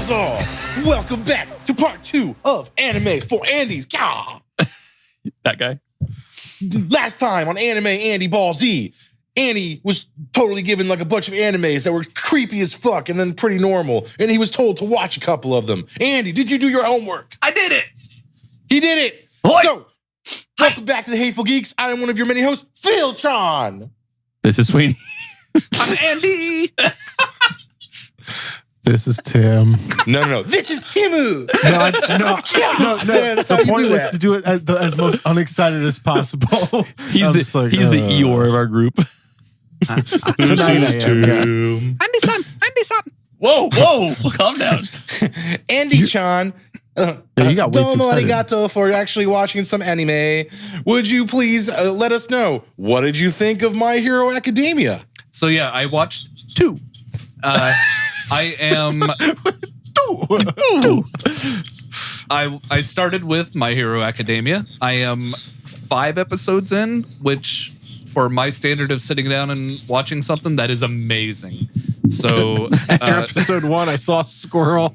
Yakuza! Welcome back to part 2 of Anime for Andy's. Gah! That guy. Last time on Anime Andy Ball Z, Andy was totally given like a bunch of animes that were creepy as fuck and then pretty normal, and he was told to watch a couple of them. Andy, did you do your homework? I did it. He did it. Boy. So, welcome back to the Hateful Geeks. I am one of your many hosts, Phil-chan. This is Sweeney. I'm Andy. This is Tim. No. This is Timu. No. That's how The you point do was that. to do it as most unexcited as possible. He's the Eeyore of our group. Tonight I am. Yeah. Andy-san. Whoa, calm down. Andy-chan. You got way too Domo excited. arigato for actually watching some anime. Would you please let us know, what did you think of My Hero Academia? So yeah, I watched 2. I am. I started with My Hero Academia. I am 5 episodes in, which for my standard of sitting down and watching something, that is amazing. So After episode 1, I saw a squirrel.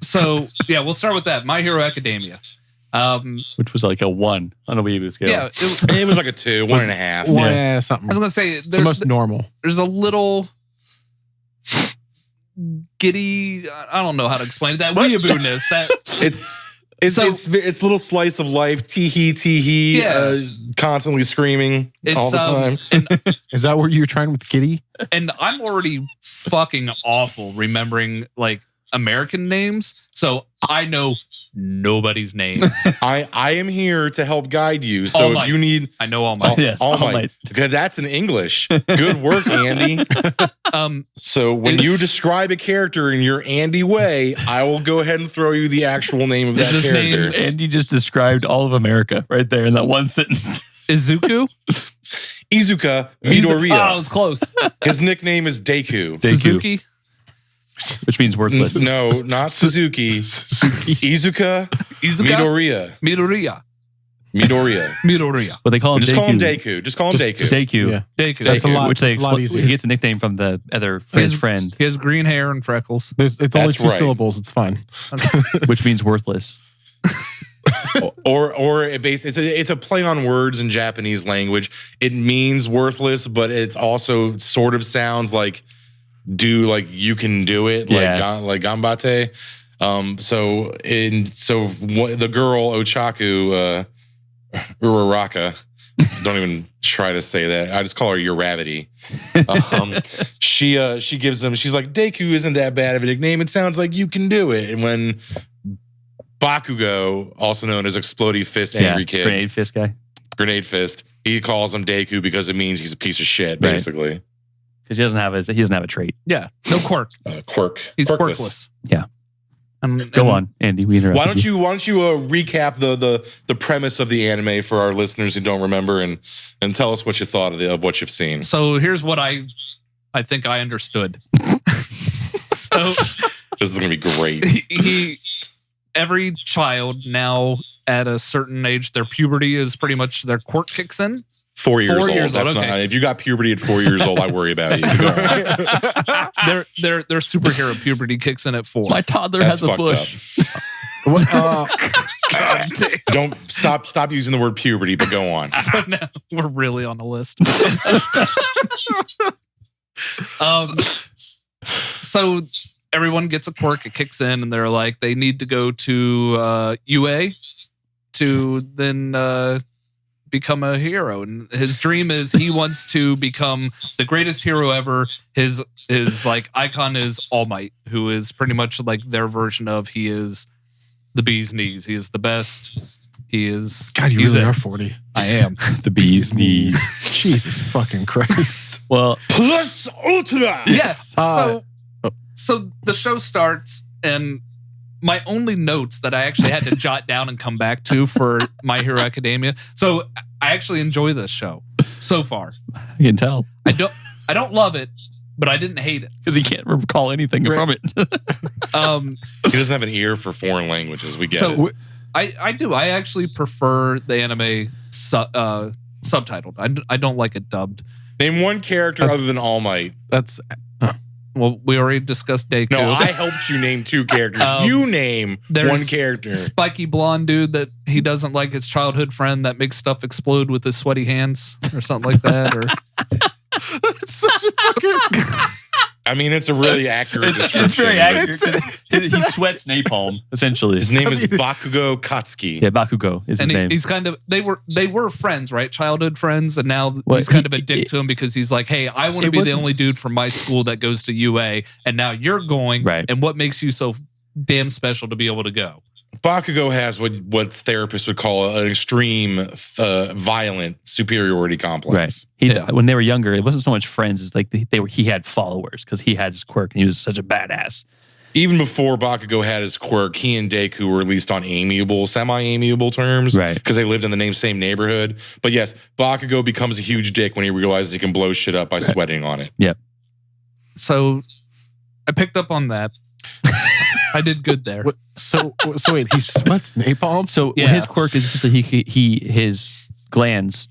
So yeah, we'll start with that. My Hero Academia. Which was like a 1 on a weeaboo scale. Yeah, It was like a 2, 1.5. Yeah, something. I was gonna say It's the most normal. there's a little giddy. I don't know how to explain it. That weeaboo-ness. That It's little slice of life, tee-hee, Yeah. constantly screaming all the time. Is that where you're trying with Kitty? And I'm already fucking awful remembering like American names, so I know nobody's name. I am here to help guide you. So All if Might. you need I know all my. Yes, All All Might, Might. because that's in English. Good work, Andy. So when you describe a character in your Andy way, I will go ahead and throw you the actual name of that his character. name Andy just described all of America right there in that one sentence. Izuku. Izuka Oh, Midoriya. I was close. His nickname is Deku. Suzuki. Which means worthless. No, not Suzuki. Izuka Midoriya. Midoriya. But they call him Just Deku. call him Deku. Just call him Deku. Just Deku. Yeah. Deku. That's a lot. Which That's a lot easier. he gets a nickname from the other his friend, He has green hair and freckles. It's only That's 2 right. syllables. It's fine. which means worthless. or it's a play on words in Japanese language. It means worthless, but it's also sort of sounds like you can do it, like gambate. So the girl Ochaku Uraraka, don't even try to say that. I just call her Uravity. She gives them. She's like, Deku isn't that bad of a nickname. It sounds like you can do it. And when Bakugo, also known as Explodey Fist, Angry Kid, Grenade fist guy. he calls him Deku because it means he's a piece of shit, basically. Because he doesn't have a trait. Yeah, no quirk. Quirk. He's Quirkless. quirkless. Yeah. Go on, Andy. We interrupted Why don't you recap the premise of the anime for our listeners who don't remember and tell us what you thought of what you've seen. So here's what I think I understood. So This is gonna be great. Every child now at a certain age, their puberty is pretty much their quirk kicks in. 4 years 4 old. years That's old, okay. not, if you got puberty at 4 years old, I worry about you. Go on. Their superhero puberty kicks in at 4. My toddler That's has a fucked bush. up. Don't stop using the word puberty, but go on. So now we're really on the list. So everyone gets a quirk, it kicks in, and they're like, they need to go to UA to then become a hero. And his dream is he wants to become the greatest hero ever. His like icon is All Might, who is pretty much like their version of he is the bee's knees. He is the best. He is. God, you he's really it. are 40. I am. The bee's knees. Jesus fucking Christ. Well, Plus Ultra. Yes. Uh, So the show starts, and my only notes that I actually had to jot down and come back to for My Hero Academia. So I actually enjoy this show so far. I can tell. I don't love it, but I didn't hate it. Because he can't recall anything from it. He doesn't have an ear for foreign languages. We get So it. I do. I actually prefer the anime subtitled. I don't like it dubbed. Name one character other than All Might. That's Well, we already discussed Deku. No, I helped you name 2 characters. You name one character. Spiky blonde dude that he doesn't like his childhood friend that makes stuff explode with his sweaty hands or something like that. Or It's such a fucking. I mean, it's a really accurate description. It's very accurate. He sweats napalm, essentially. His name is Bakugo Katsuki. Yeah, Bakugo is his name. He's kind of they were friends, right? Childhood friends, and now he's kind of a dick to him because he's like, hey, I want to be the only dude from my school that goes to UA, and now you're going, right? And what makes you so damn special to be able to go? Bakugo has what therapists would call an extreme violent superiority complex. Right. When they were younger, it wasn't so much friends. It's like he had followers because he had his quirk and he was such a badass. Even before Bakugo had his quirk, he and Deku were at least on semi-amiable terms. Right. Because they lived in the same neighborhood. But yes, Bakugo becomes a huge dick when he realizes he can blow shit up by sweating on it. Yep. So I picked up on that. I did good there. So wait, he sweats napalm? So his quirk is so his glands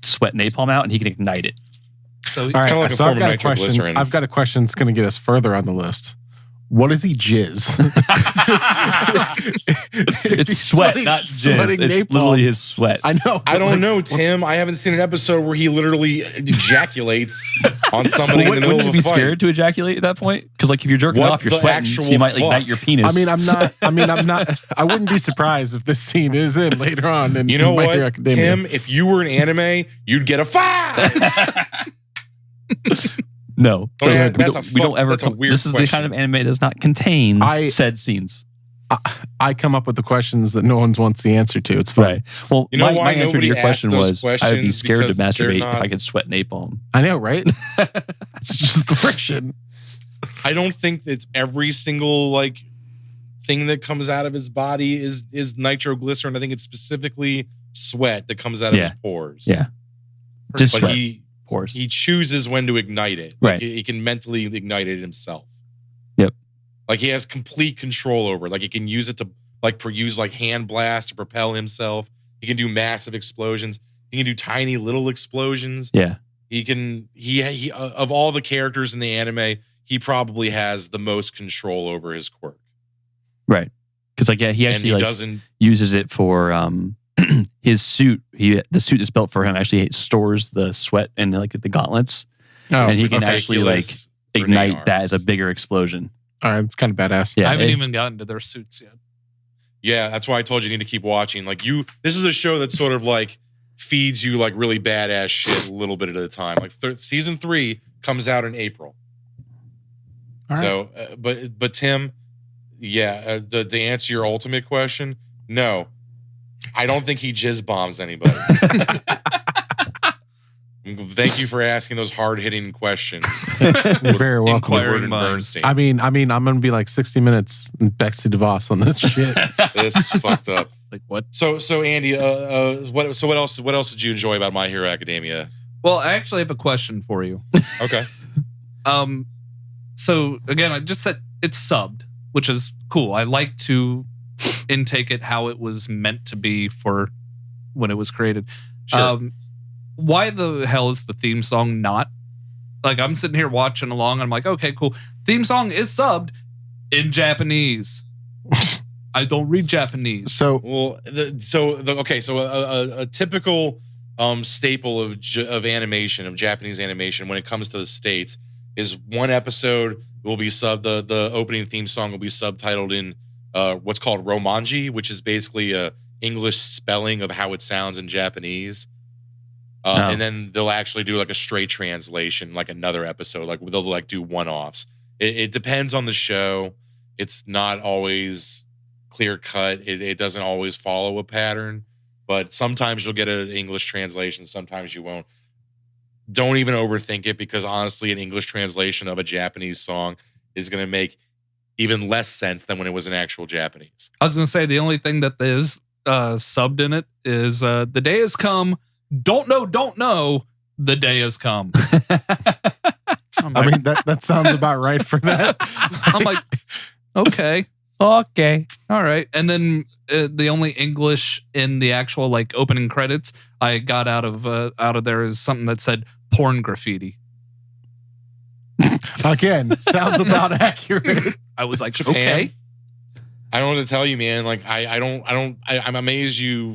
sweat napalm out and he can ignite it. So all right, kind of like a form of nitroglycerin. I've got a question that's going to get us further on the list. What does he jizz? It's sweat, not jizz. It's literally his sweat. I know. I don't know, Tim. I haven't seen an episode where he literally ejaculates on somebody in the middle of a fight. Wouldn't you be scared to ejaculate at that point? Because like if you're jerking off, you're sweating, so you might ignite your penis. I mean, I'm not. I wouldn't be surprised if this scene is in later on. You know what, Tim? If you were an anime, you'd get a 5. No, so we don't ever. That's a weird this is the kind of anime that does not contain said scenes. I come up with the questions that no one wants the answer to. It's fine. Right. Well, you know my answer to your question was I would be scared to masturbate if I could sweat napalm. I know, right? It's just the friction. I don't think it's every single thing that comes out of his body is nitroglycerin. I think it's specifically sweat that comes out of his pores. Yeah. Just but sweat. Pores. He chooses when to ignite it. Right. He can mentally ignite it himself. Yep. Like he has complete control over it. Like he can use it to use hand blast to propel himself. He can do massive explosions. He can do tiny little explosions. Yeah. He of all the characters in the anime, he probably has the most control over his quirk. Right. Because he actually doesn't uses it for his suit. The suit that's built for him actually stores the sweat and the gauntlets. And he can actually ignite that as a bigger explosion. All right, it's kind of badass. Yeah, I haven't even gotten to their suits yet. Yeah, that's why I told you need to keep watching. This is a show that sort of feeds you really badass shit a little bit at a time. Season 3 comes out in April. All right. So, but Tim, to answer your ultimate question, no, I don't think he jizz bombs anybody. Thank you for asking those hard-hitting questions. You're very welcome. Bernstein. I mean, I'm going to be 60 minutes Betsy DeVos on this shit. This is fucked up. What? So Andy, what else did you enjoy about My Hero Academia? Well, I actually have a question for you. Okay. So again, I just said it's subbed, which is cool. I like to intake it how it was meant to be for when it was created. Sure. Why the hell is the theme song not? I'm sitting here watching along and I'm like, okay, cool. Theme song is subbed in Japanese. I don't read Japanese. So, a typical staple of animation, of Japanese animation when it comes to the States is one episode will be the opening theme song will be subtitled in what's called romanji, which is basically a English spelling of how it sounds in Japanese. And then they'll actually do a straight translation, another episode. They'll do one-offs. It depends on the show. It's not always clear cut. It doesn't always follow a pattern. But sometimes you'll get an English translation. Sometimes you won't. Don't even overthink it, because honestly, an English translation of a Japanese song is going to make even less sense than when it was in actual Japanese. I was going to say the only thing that is subbed in it is the day has come. Don't know. The day has come. I mean, that sounds about right for that. I'm like, okay. All right. And then the only English in the actual opening credits I got out of there is something that said porn graffiti. Again, sounds about accurate. I was like, Japan? okay. I don't know what to tell you, man. Like, I'm amazed you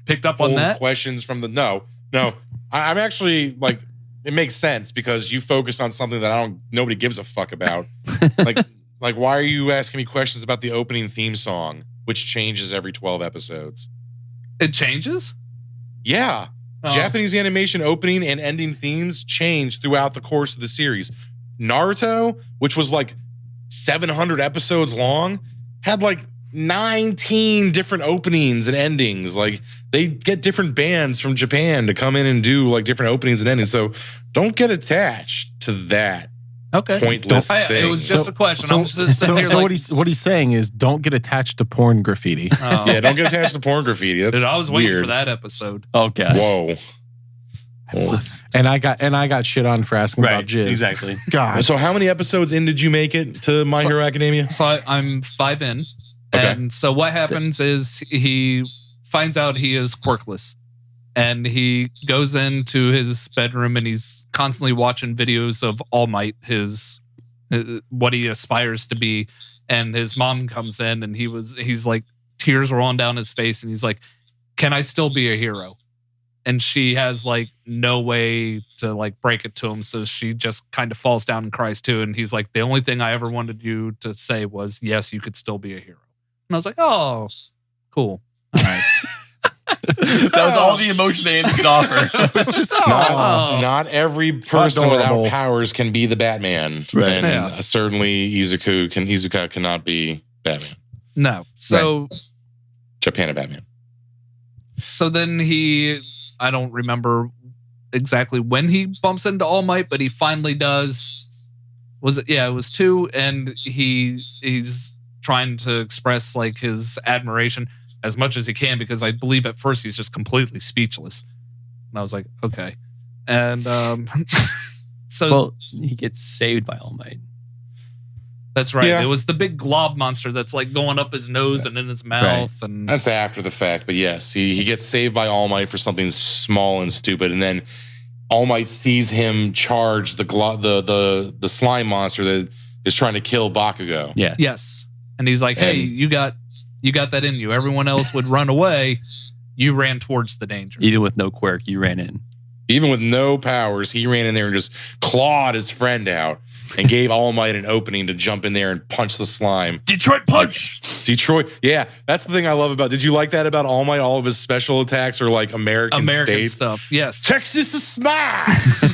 picked up on that. Questions from the no. I'm actually like, it makes sense because you focus on something that nobody gives a fuck about. like, why are you asking me questions about the opening theme song, which changes every 12 episodes? It changes? Yeah. Oh. Japanese animation opening and ending themes change throughout the course of the series. Naruto, which was like 700 episodes long, had like 19 different openings and endings. Like, they get different bands from Japan to come in and do like different openings and endings. So don't get attached to that. Okay. Pointless thing. It was just a question. What he's saying is don't get attached to porn graffiti. Oh. Yeah, don't get attached to porn graffiti. That's I was waiting weird. for that episode. Okay. Whoa. And I got shit on for asking about jizz. Exactly. God. So how many episodes in did you make it to My Hero Academia? So I'm 5 in. Okay. And so what happens is he finds out he is quirkless. And he goes into his bedroom and he's constantly watching videos of All Might, what he aspires to be. And his mom comes in and he's like, tears rolling down his face. And he's like, can I still be a hero? And she has like no way to like break it to him. So she just kind of falls down and cries too. And he's like, the only thing I ever wanted you to say was, yes, you could still be a hero. And I was like, oh, cool. All right. That was all the emotion they could offer. It was just not every person without powers can be the Batman. Right. And certainly Izuka cannot be Batman. No. So Japan Batman. So then I don't remember exactly when he bumps into All Might, but he finally does. Was it? Yeah, it was 2, and he's trying to express like his admiration as much as he can, because I believe at first he's just completely speechless. And I was like, okay. And well, he gets saved by All Might. That's right. Yeah. It was the big glob monster that's like going up his nose and in his mouth. Right. And that's after the fact, but yes, he gets saved by All Might for something small and stupid, and then All Might sees him charge the slime monster that is trying to kill Bakugo. Yeah. Yes. And he's like, hey, you got that in you. Everyone else would run away. You ran towards the danger. Even with no quirk, you ran in. Even with no powers, he ran in there and just clawed his friend out and gave All Might an opening to jump in there and punch the slime. Detroit punch! Detroit. Yeah, that's the thing I love about. Did you like that about All Might? All of his special attacks are like American states stuff. Yes. Texas is smash!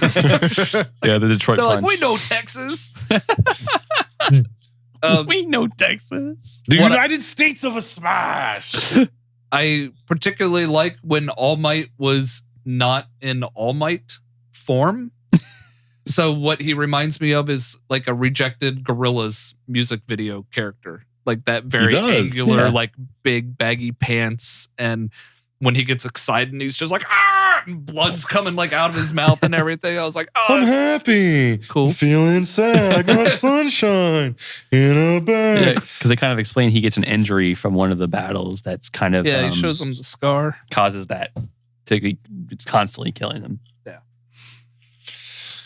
Yeah, the Detroit punch. Like, we know Texas. We know Texas. The United States of a smash. I particularly like when All Might was not in All Might form. So what he reminds me of is like a rejected Gorillaz music video character. Like that very angular, like big baggy pants. And when he gets excited and he's just like, ah, and blood's coming like out of his mouth and everything. I was like, oh, I'm happy. Cool. I'm feeling sad. I got sunshine in a bag. Yeah, because they kind of explain he gets an injury from one of the battles that's kind of he shows him the scar. Causes that it's constantly killing him. Yeah.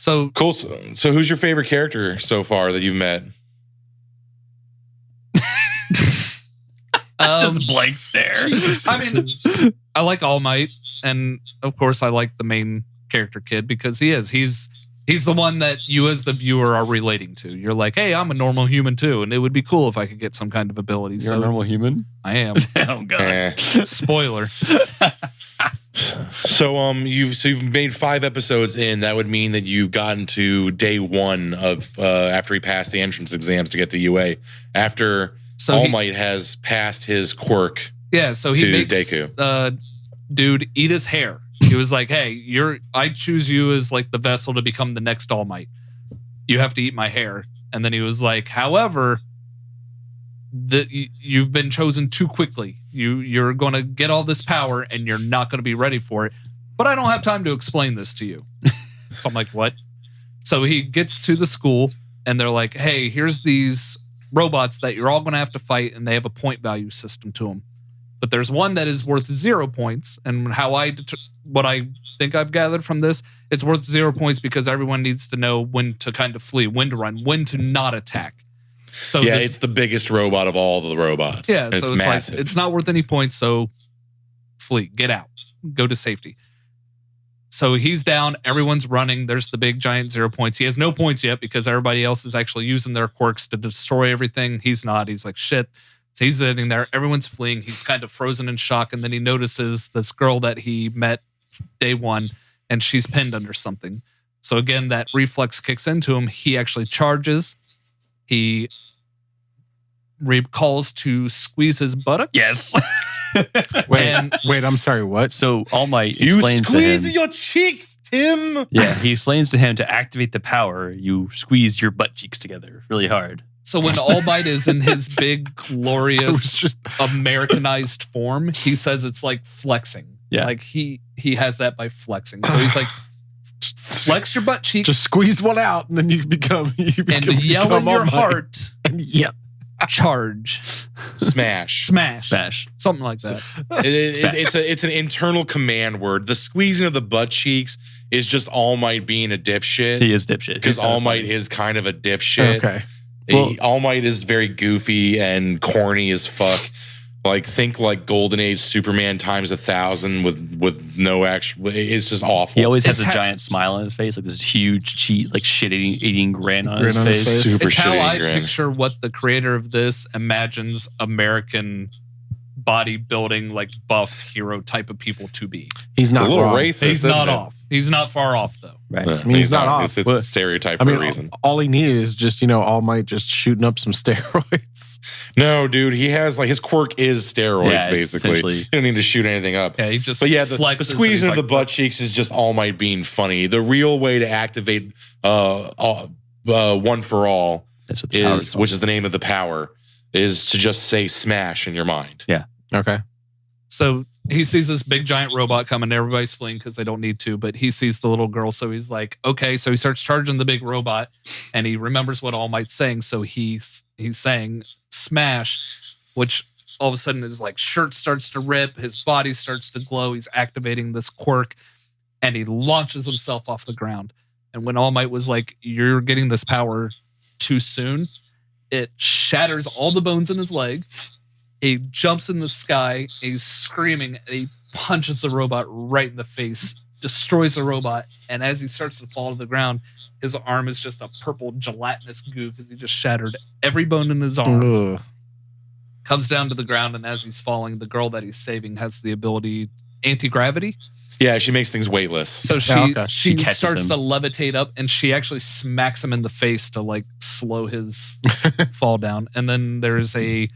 So cool. So who's your favorite character so far that you've met? Just blank stare. I mean, I like All Might, and of course I like the main character kid because he's the one that you as the viewer are relating to. You're like, hey, I'm a normal human too, and it would be cool if I could get some kind of ability. You're a normal human? I am. Oh god. Spoiler. So you've made 5 episodes in. That would mean that you've gotten to day 1 of after he passed the entrance exams to get to UA. After All Might has passed his quirk. Yeah, so he makes Deku. Dude eat his hair. He was like, hey, I choose you as like the vessel to become the next All Might. You have to eat my hair. And then he was like, however, you've been chosen too quickly. You're going to get all this power and you're not going to be ready for it. But I don't have time to explain this to you. So I'm like, what? So he gets to the school and they're like, hey, here's these robots that you're all going to have to fight, and they have a point value system to them. But there's one that is worth 0 points, and what I think I've gathered from this It's worth 0 points because everyone needs to know when to kind of flee, when to run, when to not attack. So it's the biggest robot of all the robots. Yeah, it's so massive. It's not worth any points, so flee, get out, go to safety. So he's down, everyone's running. There's the big giant 0 points. He has no points yet because everybody else is actually using their quirks to destroy everything. He's not. He's like, shit. So he's sitting there. Everyone's fleeing. He's kind of frozen in shock. And then he notices this girl that he met day one, and she's pinned under something. So again, that reflex kicks into him. He actually charges. He recalls to squeeze his buttocks. Yes. Wait, I'm sorry, what? So All Might explains to him. You squeeze your cheeks, Tim. Yeah, he explains to him to activate the power, you squeeze your butt cheeks together really hard. So when All Might is in his big, glorious, just Americanized form, he says it's like flexing. Yeah. Like he has that by flexing. So he's like, flex your butt cheeks. Just squeeze one out and then you become and yell in your heart. Yep. Charge. Smash. Something like that. It's an internal command word. The squeezing of the butt cheeks is just All Might being a dipshit. He is dipshit. Because All Might is kind of a dipshit. Okay. All Might is very goofy and corny as fuck. Like, think like Golden Age Superman times 1,000 with no actual. It's just awful. He always has a giant smile on his face, like this huge cheat, like shit eating grin on his face. Super it's how I grin. picture what the creator of this imagines American bodybuilding, like buff hero type of people to be. He's not a little wrong. racist. He's not off. He's not far off though. Right. I mean, he's not off. It's a stereotype for a reason. All he needed is just, All Might just shooting up some steroids. No, dude, he has his quirk is steroids, basically. Essentially. He don't need to shoot anything up. Yeah, he just the squeezing of the butt cheeks is just All Might being funny. The real way to activate One for All is, which is the name of the power, is to just say smash in your mind. Yeah. Okay. So he sees this big giant robot coming. Everybody's fleeing because they don't need to, but he sees the little girl. So he's like, okay. So he starts charging the big robot and he remembers what All Might's saying. So he's saying smash, which all of a sudden his shirt starts to rip. His body starts to glow. He's activating this quirk and he launches himself off the ground. And when All Might was like, you're getting this power too soon, it shatters all the bones in his leg. He jumps in the sky, he's screaming, and he punches the robot right in the face, destroys the robot, and as he starts to fall to the ground, his arm is just a purple gelatinous goo because he just shattered every bone in his arm. Ugh. Comes down to the ground, and as he's falling, the girl that he's saving has the ability anti-gravity. Yeah, she makes things weightless. So she starts to levitate up, and she actually smacks him in the face to slow his fall down. And then there's a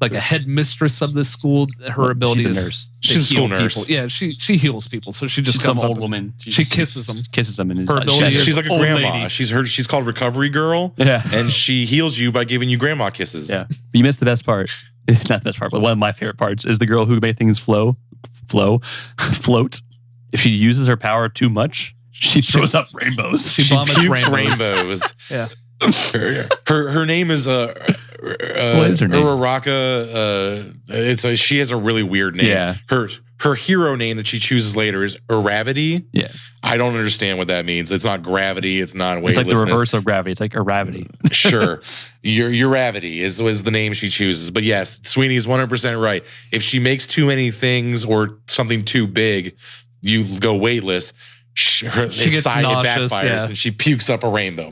headmistress of this school. Her ability is nurse. She's a school nurse. People. Yeah, she heals people. So she just she's comes some up old woman. She kisses them. And her ability she's like a old grandma. lady. She's called Recovery Girl. Yeah, and she heals you by giving you grandma kisses. Yeah, but you missed the best part. It's not the best part, but one of my favorite parts is the girl who made things float. If she uses her power too much, she throws up rainbows. She vomits rainbows. Yeah. Her name is what is her name? Uraraka. She has a really weird name. Yeah. Her hero name that she chooses later is Uravity. Yeah. I don't understand what that means. It's not gravity. It's not weightlessness. It's like the reverse of gravity. It's like Uravity. Sure. Uravity is the name she chooses. But yes, Sweeney is 100% right. If she makes too many things or something too big, you go weightless. She gets nauseous, and she pukes up a rainbow.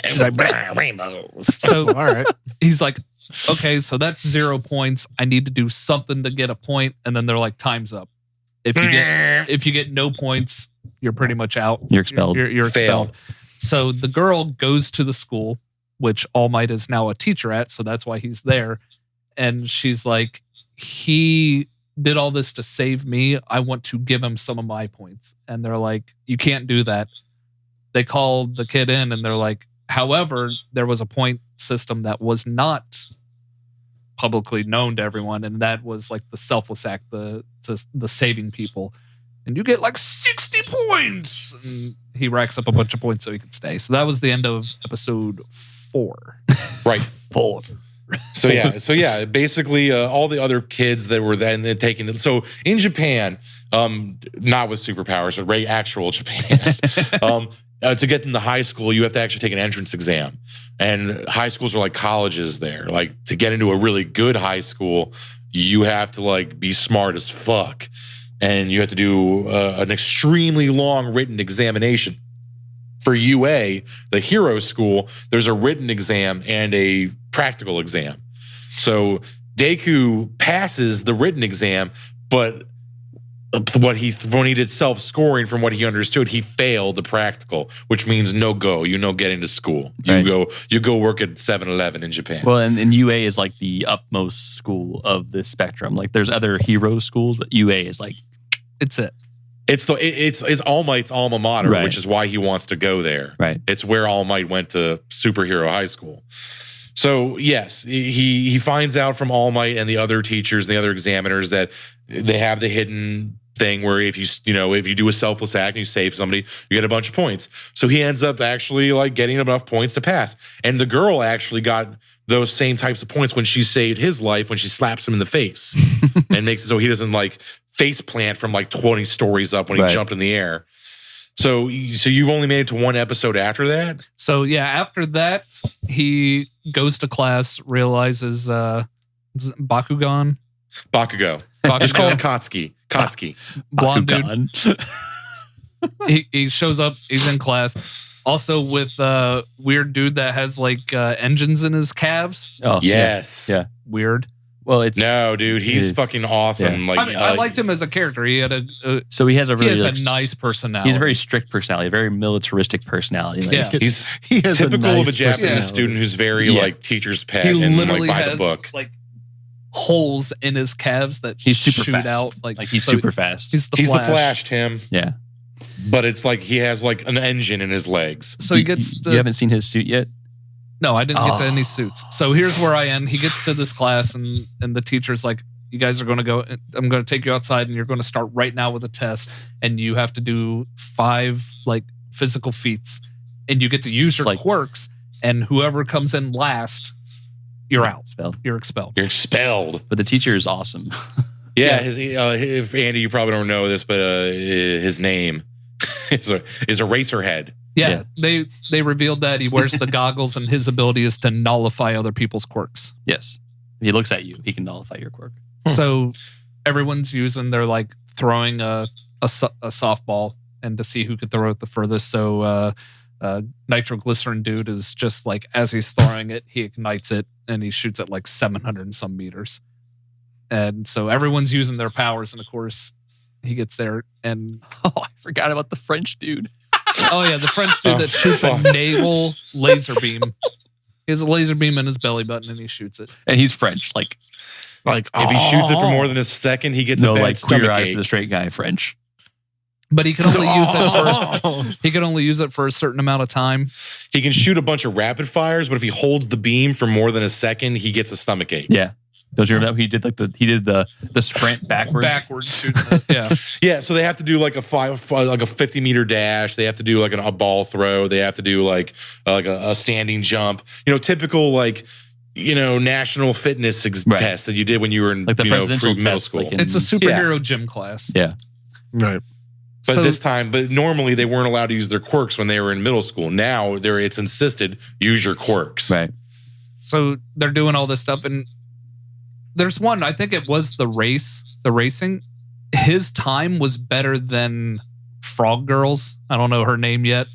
She's like, rainbows. So all right. He's like, okay, so that's 0 points. I need to do something to get a point, and then they're like, time's up. If you get no points, you're pretty much out. You're expelled. You're expelled. So the girl goes to the school, which All Might is now a teacher at, so that's why he's there. And she's like, he did all this to save me. I want to give him some of my points. And they're like, you can't do that. They call the kid in and they're like, however, there was a point system that was not publicly known to everyone. And that was the selfless act, the saving people. And you get 60 points. And he racks up a bunch of points so he can stay. So that was the end of episode 4. Right. 4. So yeah, basically all the other kids that were then taking it. So in Japan, not with superpowers, but actual Japan, to get into high school, you have to actually take an entrance exam, and high schools are like colleges there. Like to get into a really good high school, you have to like be smart as fuck, and you have to do an extremely long written examination. For UA, the hero school, there's a written exam and a practical exam. So Deku passes the written exam, but when he did self-scoring from what he understood, he failed the practical, which means no go. Getting to school. You go work at 7-Eleven in Japan. Well, and UA is like the upmost school of the spectrum. Like there's other hero schools, but UA is like it's it. It's All Might's alma mater, right, which is why he wants to go there. Right. It's where All Might went to superhero high school. So yes, he finds out from All Might and the other teachers and the other examiners that they have the hidden thing where if you do a selfless act and you save somebody, you get a bunch of points. So he ends up actually like getting enough points to pass. And the girl actually got those same types of points when she saved his life when she slaps him in the face and makes it so he doesn't like face plant from like 20 stories up when he jumped in the air. So you've only made it to one episode after that? So yeah, after that, he goes to class, realizes Bakugo. Just call him Katsuki. Blonde dude. He shows up, he's in class. Also with weird dude that has like engines in his calves. Oh, yes. Yeah. Weird. Well, no, dude, he's fucking awesome. Yeah. Like I liked him as a character. He had so he has a nice personality. He's a very strict personality, a very militaristic personality. Like, he has typical of a Japanese student who's very like teacher's pet and like by the book. Like holes in his calves that he's super shoot fast. Out. Like he's super fast. He's the Flash, Tim. Yeah. But it's like he has like an engine in his legs. So he gets. You haven't seen his suit yet? No, I didn't get to any suits. So here's where I end. He gets to this class and the teacher's like, you guys are going to go, I'm going to take you outside and you're going to start right now with a test. And you have to do 5 like physical feats and you get to use your quirks. And whoever comes in last, you're out. You're expelled. You're expelled. But the teacher is awesome. Yeah. If Andy, you probably don't know this, but his name is a Racerhead. Yeah, they revealed that he wears the goggles and his ability is to nullify other people's quirks. Yes. If he looks at you, he can nullify your quirk. So everyone's they're like throwing a softball and to see who could throw it the furthest. So nitroglycerin dude is just like, as he's throwing it, he ignites it and he shoots at like 700 and some meters. And so everyone's using their powers. And of course, he gets there and... Oh, I forgot about the French dude. Oh yeah, the French dude that shoots a naval laser beam. He has a laser beam in his belly button and he shoots it. And he's French, like if he shoots it for more than a second, he gets a bad queer eye for the straight guy French. But he can only use it he can only use it for a certain amount of time. He can shoot a bunch of rapid fires, but if he holds the beam for more than a second, he gets a stomach ache. Yeah. Don't you remember that he did the sprint backwards? Yeah. So they have to do like a 50-meter dash. They have to do like a ball throw. They have to do like a standing jump. Typical national fitness test that you did when you were in like middle school. Like it's a superhero gym class. Yeah. Right. But normally they weren't allowed to use their quirks when they were in middle school. Now it's insisted use your quirks. Right. So they're doing all this stuff and. There's one, I think it was the racing. His time was better than Frog Girl's. I don't know her name yet.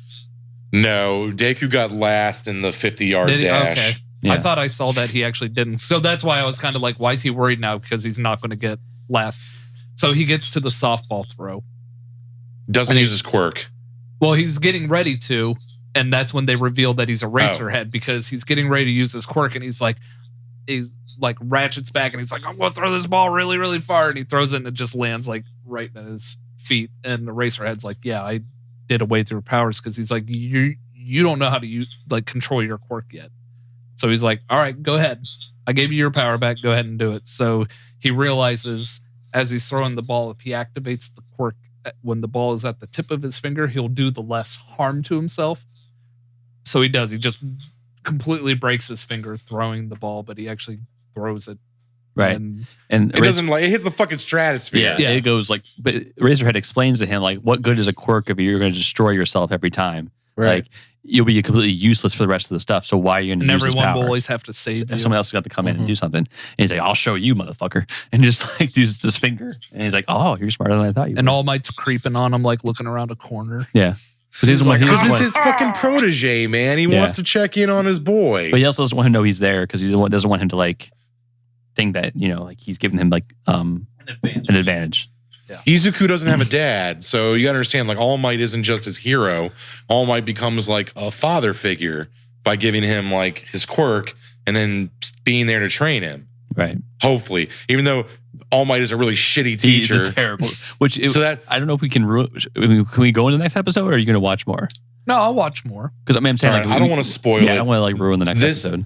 No, Deku got last in the 50-yard dash. Okay. Yeah. I thought I saw that he actually didn't. So that's why I was kind of like, why is he worried now? Because he's not going to get last. So he gets to the softball throw. Doesn't use his quirk. Well, he's getting ready to, and that's when they reveal that he's a Racerhead because he's getting ready to use his quirk, and he's like ratchets back and he's like, I'm going to throw this ball really, really far. And he throws it and it just lands like right at his feet. And the Racerhead's like, yeah, I did away through powers because he's like, you don't know how to control your quirk yet. So he's like, all right, go ahead. I gave you your power back. Go ahead and do it. So he realizes as he's throwing the ball, if he activates the quirk when the ball is at the tip of his finger, he'll do the less harm to himself. So he does. He just completely breaks his finger throwing the ball, but he actually throws it. Right. And it doesn't like it hits the fucking stratosphere. Yeah, it goes like, but Razorhead explains to him like, what good is a quirk if you're going to destroy yourself every time? Right. Like you'll be completely useless for the rest of the stuff. So why are you going to use this power? And everyone will always have to save you. Someone else has got to come in and do something. And he's like, I'll show you, motherfucker. And just like uses his finger. And he's like, oh, you're smarter than I thought you were. And All Might's creeping on him, like looking around a corner. Yeah. Because it's his fucking protege, man. He wants to check in on his boy. But he also doesn't want him to know he's there because he doesn't want him to like think that, like he's giving him like an advantage. Yeah. Izuku doesn't have a dad, so you gotta understand, like, All Might isn't just his hero. All Might becomes like a father figure by giving him like his quirk and then being there to train him. Right. Hopefully. Even though All Might is a really shitty teacher. He's terrible. I don't know if we can can we go into the next episode, or are you gonna watch more? No, I'll watch more. Because I'm saying, I don't want to spoil it. I don't want to like ruin the next episode.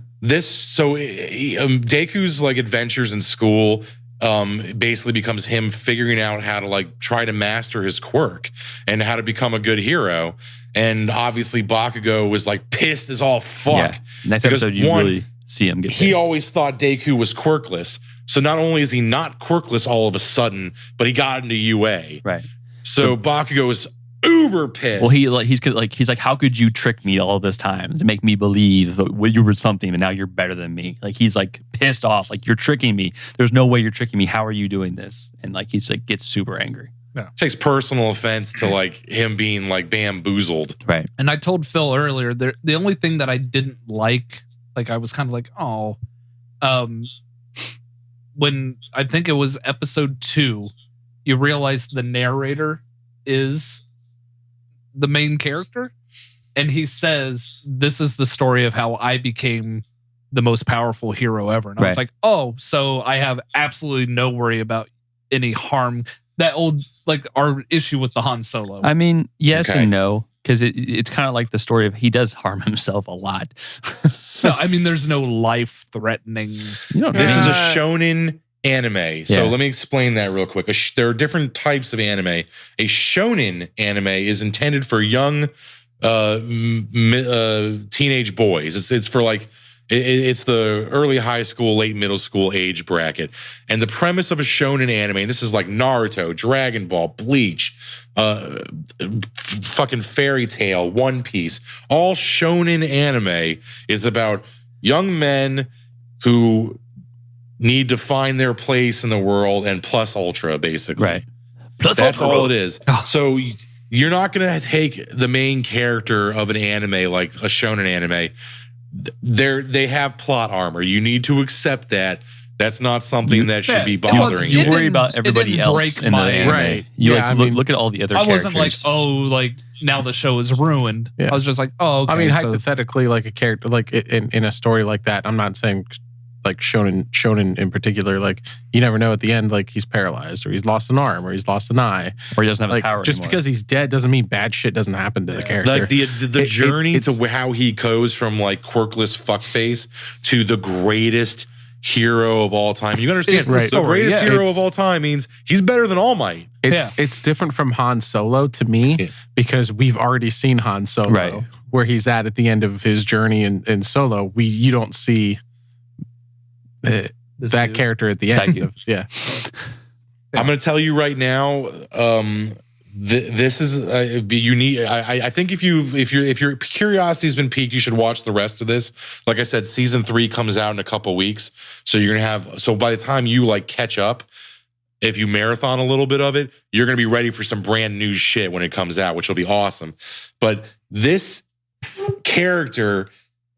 Deku's like adventures in school basically becomes him figuring out how to like try to master his quirk and how to become a good hero. And obviously Bakugo was like pissed as all fuck. Yeah. Next episode you really see him get pissed. He always thought Deku was quirkless. So not only is he not quirkless all of a sudden, but he got into UA. Right. So Bakugo is uber pissed. Well, he's like, how could you trick me all this time to make me believe that you were something, and now you're better than me? Like he's like pissed off, like you're tricking me. There's no way you're tricking me. How are you doing this? And like he's like gets super angry. Yeah. Takes personal offense to like him being like bamboozled. Right. And I told Phil earlier, the only thing that I didn't like I was kind of like, oh, when I think it was episode 2, you realize the narrator is the main character, and he says, this is the story of how I became the most powerful hero ever. And I was like, oh, so I have absolutely no worry about any harm. That old, like our issue with the Han Solo. I mean, yes and no, because it's kind of like the story of he does harm himself a lot. No, I mean, there's no life-threatening. This is a shonen anime. So let me explain that real quick. There are different types of anime. A shonen anime is intended for young teenage boys. It's for like, it's the early high school, late middle school age bracket. And the premise of a shonen anime, and this is like Naruto, Dragon Ball, Bleach, fucking Fairy Tail, One Piece, all shonen anime is about young men who need to find their place in the world, and plus ultra, basically. Right. That's all it is. So you're not going to take the main character of an anime like a shonen anime. They have plot armor. You need to accept that. That's not something that should be bothering you. You worry about everybody else in the anime. Right. You look at all the other characters. I wasn't like, oh, like now the show is ruined. Yeah. I was just like, oh, okay. I mean, hypothetically, like a character, like in a story like that, I'm not saying like shonen in particular, like you never know at the end, like he's paralyzed or he's lost an arm or he's lost an eye or he doesn't have like, power just anymore. because he's dead doesn't mean bad shit doesn't happen to the character. Like the journey to how he goes from like quirkless fuckface to the greatest hero of all time. You understand, the greatest hero of all time means he's better than All Might. It's different from Han Solo to me because we've already seen Han Solo where he's at the end of his journey in Solo. You don't see that character at the end. I'm going to tell you right now. This is you need. I think if your curiosity has been piqued, you should watch the rest of this. Like I said, season 3 comes out in a couple weeks, so you're gonna have. So by the time you like catch up, if you marathon a little bit of it, you're gonna be ready for some brand new shit when it comes out, which will be awesome. But this character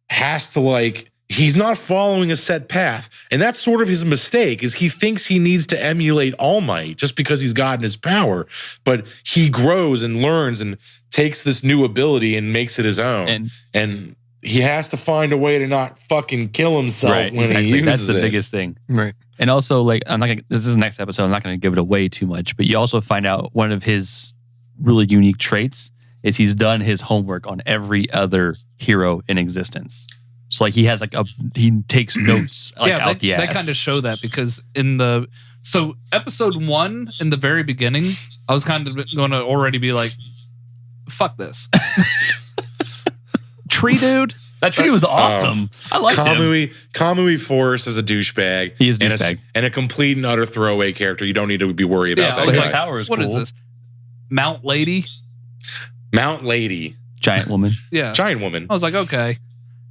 has to like. He's not following a set path. And that's sort of his mistake, is he thinks he needs to emulate All Might just because he's gotten his power. But he grows and learns and takes this new ability and makes it his own. And he has to find a way to not fucking kill himself when he uses it. That's the biggest thing. Right. And also, like, this is the next episode, I'm not going to give it away too much, but you also find out one of his really unique traits is he's done his homework on every other hero in existence. So like he has like he takes notes like out the ass. They kind of show that because episode 1 in the very beginning, I was kind of going to already be like, fuck this. Tree dude, That tree was awesome. I liked him. Kamui Force is a douchebag. He is a douchebag. And a complete and utter throwaway character. You don't need to be worried about that. His power is What is this? Mount Lady? Mount Lady. Giant woman. Yeah. Giant woman. I was like, okay.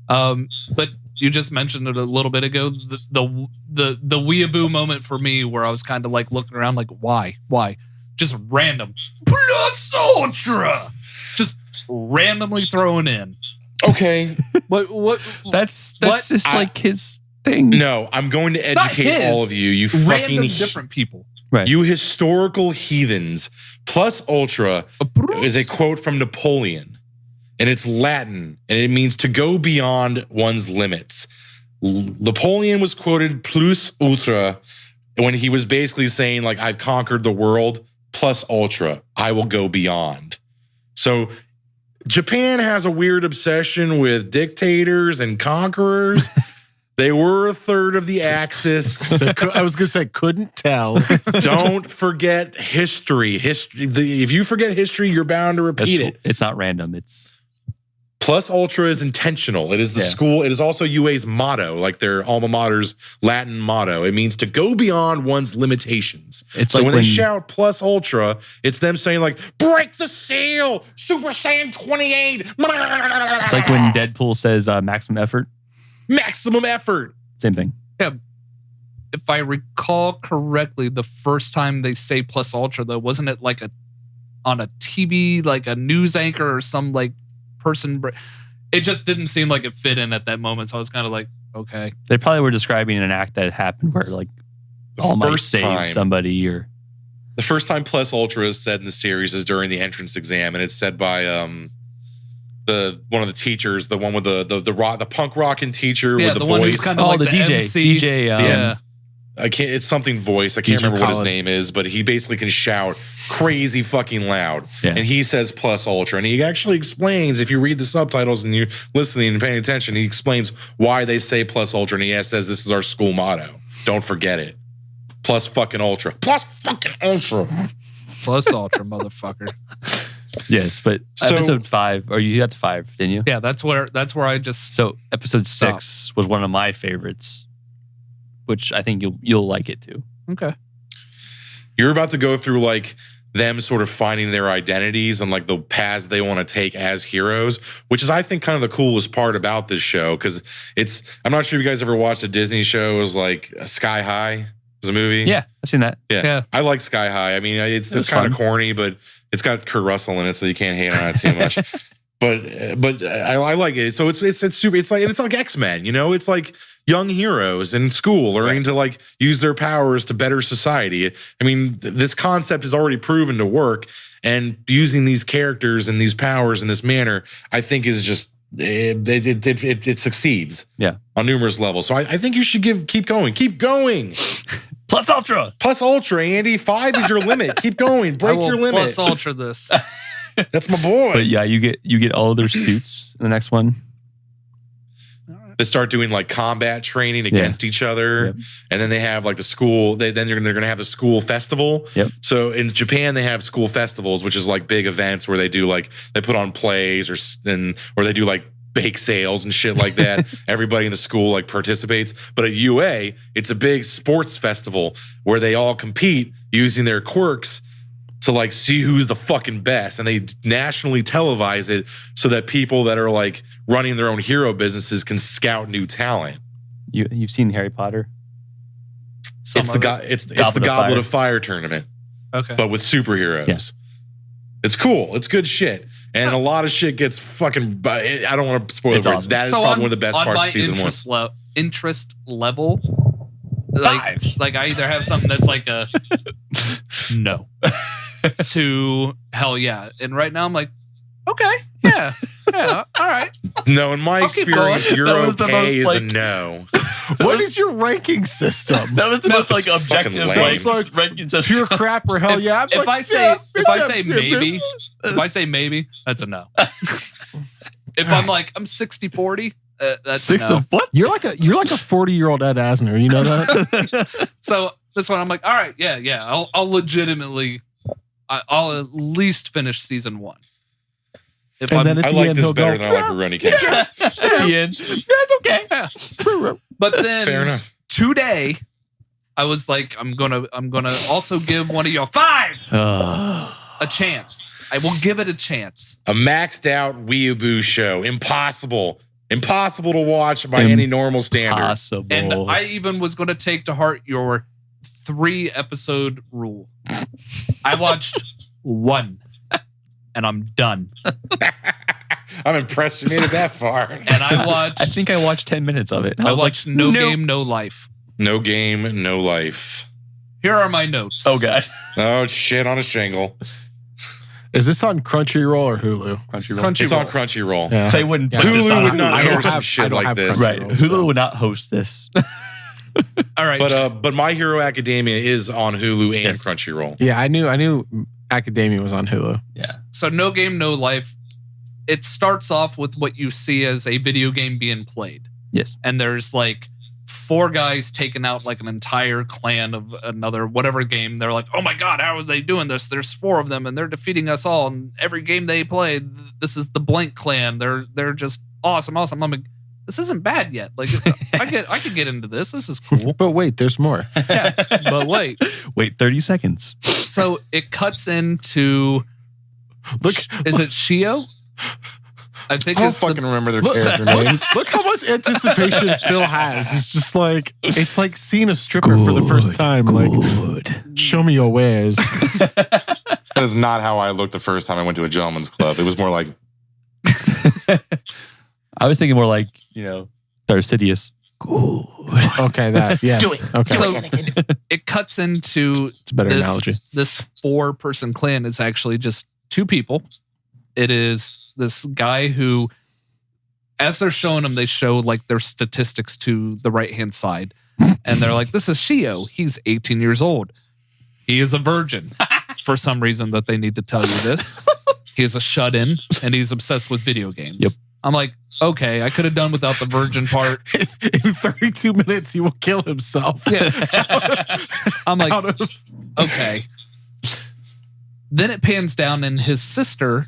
But you just mentioned it a little bit ago. The weeaboo moment for me where I was kind of like looking around like, why? Just random. Plus Ultra. Just randomly throwing in. Okay. What? That's just like his thing. No, I'm going to educate all of you. You Random fucking different people. Right. You historical heathens. Plus Ultra is a quote from Napoleon. And it's Latin, and it means to go beyond one's limits. Napoleon was quoted plus ultra when he was basically saying, like, I've conquered the world, plus ultra. I will go beyond. So Japan has a weird obsession with dictators and conquerors. They were a third of the Axis. I was going to say, couldn't tell. Don't forget history. If you forget history, you're bound to repeat it. It's not random. It's Plus Ultra is intentional. It is the school. It is also UA's motto, like their alma mater's Latin motto. It means to go beyond one's limitations. It's so like when they shout Plus Ultra, it's them saying like, break the seal, Super Saiyan 28. It's like when Deadpool says maximum effort. Maximum effort. Same thing. Yeah. If I recall correctly, the first time they say Plus Ultra, though, wasn't it like on a TV, like a news anchor or some like person? It just didn't seem like it fit in at that moment. So I was kind of like, okay. They probably were describing an act that happened where like All Might saved somebody or. The first time Plus Ultra is said in the series is during the entrance exam, and it's said by one of the teachers, the one with the punk rocking teacher with the voice. Kind of like the DJ. MC. DJ. I can't. It's something voice. I can't remember what his name is, but he basically can shout crazy fucking loud, and he says Plus Ultra, and he actually explains. If you read the subtitles and you're listening and paying attention, he explains why they say Plus Ultra, and he says this is our school motto. Don't forget it. Plus fucking Ultra. Plus fucking Ultra. Plus Ultra, motherfucker. Yes, but episode 5, or you got to 5, didn't you? Yeah, that's where I just. So episode 6 was one of my favorites, which I think you'll like it too. Okay. You're about to go through like them sort of finding their identities and like the paths they want to take as heroes, which is I think kind of the coolest part about this show because I'm not sure if you guys ever watched a Disney show. It was like Sky High. It was a movie. Yeah, I've seen that. Yeah. I like Sky High. I mean, it's kind of corny, but it's got Kurt Russell in it, so you can't hate on it too much. But I like it. So it's super. It's like X-Men. You know, it's like young heroes in school learning to like use their powers to better society. I mean, this concept is already proven to work, and using these characters and these powers in this manner, I think is just it succeeds. Yeah, on numerous levels. So I think you should keep going. Plus Ultra. Plus Ultra, Andy. 5 is your limit. Keep going. Break your limit. Plus Ultra this. That's my boy. But yeah, you get all of their suits in the next one. They start doing like combat training against each other, and then they have like the school. They're going to have the school festival. Yep. So in Japan, they have school festivals, which is like big events where they do like they put on plays or they do like bake sales and shit like that. Everybody in the school like participates. But at UA, it's a big sports festival where they all compete using their quirks to like see who's the fucking best, and they nationally televise it so that people that are like running their own hero businesses can scout new talent. You've seen Harry Potter? It's the Goblet of Fire tournament. Okay, but with superheroes. Yeah. It's cool. It's good shit, and a lot of shit gets fucking. I don't want to spoil it. Awesome. That is probably one of the best parts of season 1. Interest level. Like I either have something that's like a no to hell yeah, and right now I'm like, okay, yeah, all right. No, in my experience, you're okay is a no. What is your ranking system? That was the most like objective ranking system. Pure crap or hell yeah. If I say maybe, that's a no. If I'm like I'm 60-40. That's 6 to what? You're like a 40-year-old Ed Asner. You know that? So this one, I'm like, all right, yeah. I'll legitimately, I'll at least finish season 1. If And I'm, then at I the like end, this he'll better go, than I like Rurouni Kenshin. At the end, that's okay. but then Fair enough. today, I was like, I'm gonna also give one of y'all 5 a chance. I will give it a chance. A maxed out weeaboo show. Impossible to watch by any normal standard. Possible. And I even was going to take to heart your 3 episode rule. I watched 1 and I'm done. I'm impressed you made it that far. And I think I watched 10 minutes of it. I watched No Game, No Life. No game, no life. Here are my notes. Oh, God. Oh, shit on a shingle. Is this on Crunchyroll or Hulu? Crunchyroll. It's on Crunchyroll. Yeah. They wouldn't put this Hulu on would not I air don't some have- shit I don't like have this. Right. Crunchyroll, Hulu so. would not host this. All right. But My Hero Academia is on Hulu and Yes. Crunchyroll. Yeah, I knew Academia was on Hulu. Yeah. So No Game, No Life, it starts off with what you see as a video game being played. Yes. And there's like 4 guys taking out like an entire clan of another whatever game. They're like, oh my God, how are they doing this? There's 4 of them and they're defeating us all. And every game they play, this is the blank clan. They're just awesome. I'm like, this isn't bad yet. Like I could get into this. This is cool. But wait, there's more. Yeah, but wait. Wait 30 seconds. So it cuts into Look, is it Shio? I think I don't it's fucking remember their look, character names. look how much anticipation Phil has. It's just like it's like seeing a stripper for the first time. Like, show me your wares. That is not how I looked the first time I went to a gentleman's club. It was more like, I was thinking more like, Star Sidious. Okay, that yes. Do it. Okay, So it cuts into it's a better this, analogy. This 4-person clan is actually just 2 people. It is this guy who, as they're showing him, they show like their statistics to the right-hand side. And they're like, this is Shio. He's 18 years old. He is a virgin. For some reason that they need to tell you this. He is a shut-in and he's obsessed with video games. Yep. I'm like, okay, I could have done without the virgin part. In 32 minutes, he will kill himself. Yeah. I'm like, Out of- okay. Then it pans down and his sister.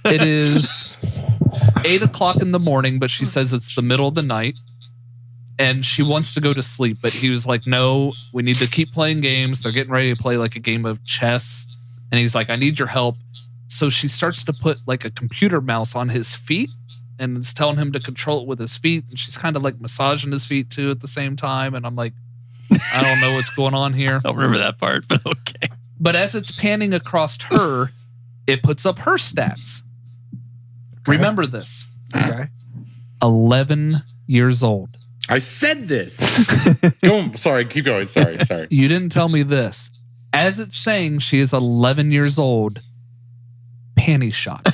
It is 8 o'clock in the morning, but she says it's the middle of the night and she wants to go to sleep. But he was like, no, we need to keep playing games. They're getting ready to play like a game of chess. And he's like, I need your help. So she starts to put like a computer mouse on his feet and it's telling him to control it with his feet. And she's kind of like massaging his feet too at the same time. And I'm like, I don't know what's going on here. I don't remember that part, but okay. But as it's panning across her, it puts up her stats. Okay. Remember this. Okay. 11 years old. I said this. Sorry, keep going. Sorry. You didn't tell me this. As it's saying she is 11 years old, panty shot.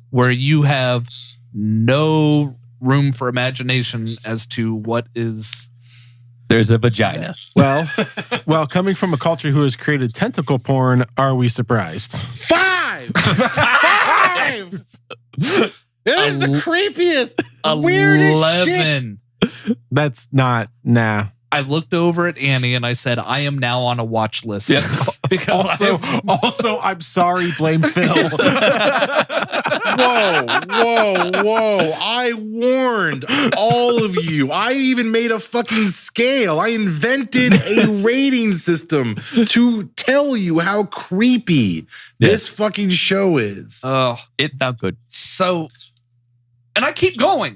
Where you have no room for imagination as to what is... There's a vagina. Well, coming from a culture who has created tentacle porn, are we surprised? 5! It is the creepiest, weirdest shit. 11. That's not, nah. I looked over at Annie and I said, I am now on a watch list. Yeah. Because Also, I'm sorry, blame Phil. Whoa. I warned all of you. I even made a fucking scale. I invented a rating system to tell you how creepy this fucking show is. It's not good. So, and I keep going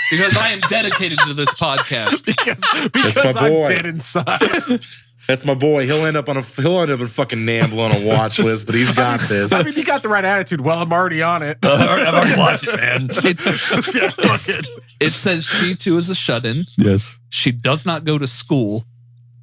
because I am dedicated to this podcast. because my boy. I'm dead inside. That's my boy. He'll end up in fucking NAMBLA on a watch list, but he's got this. I mean, you got the right attitude. Well, I'm already on it. I've already watched it, man. Yeah, fuck it. It says she too is a shut-in. Yes. She does not go to school,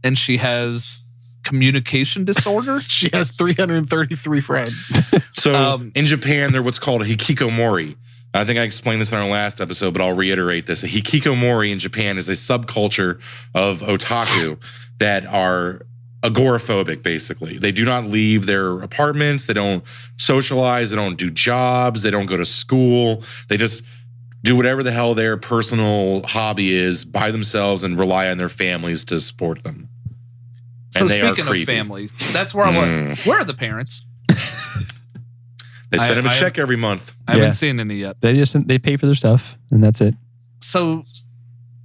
and she has communication disorders. She has 333 friends. So in Japan, they're what's called a hikikomori. I think I explained this in our last episode, but I'll reiterate this. A hikikomori in Japan is a subculture of otaku that are agoraphobic, basically. They do not leave their apartments. They don't socialize. They don't do jobs. They don't go to school. They just do whatever the hell their personal hobby is by themselves and rely on their families to support them. So And they are speaking of creepy. family, that's where I was. Where are the parents? They send him a check every month. I haven't seen any yet. They pay for their stuff, and that's it. So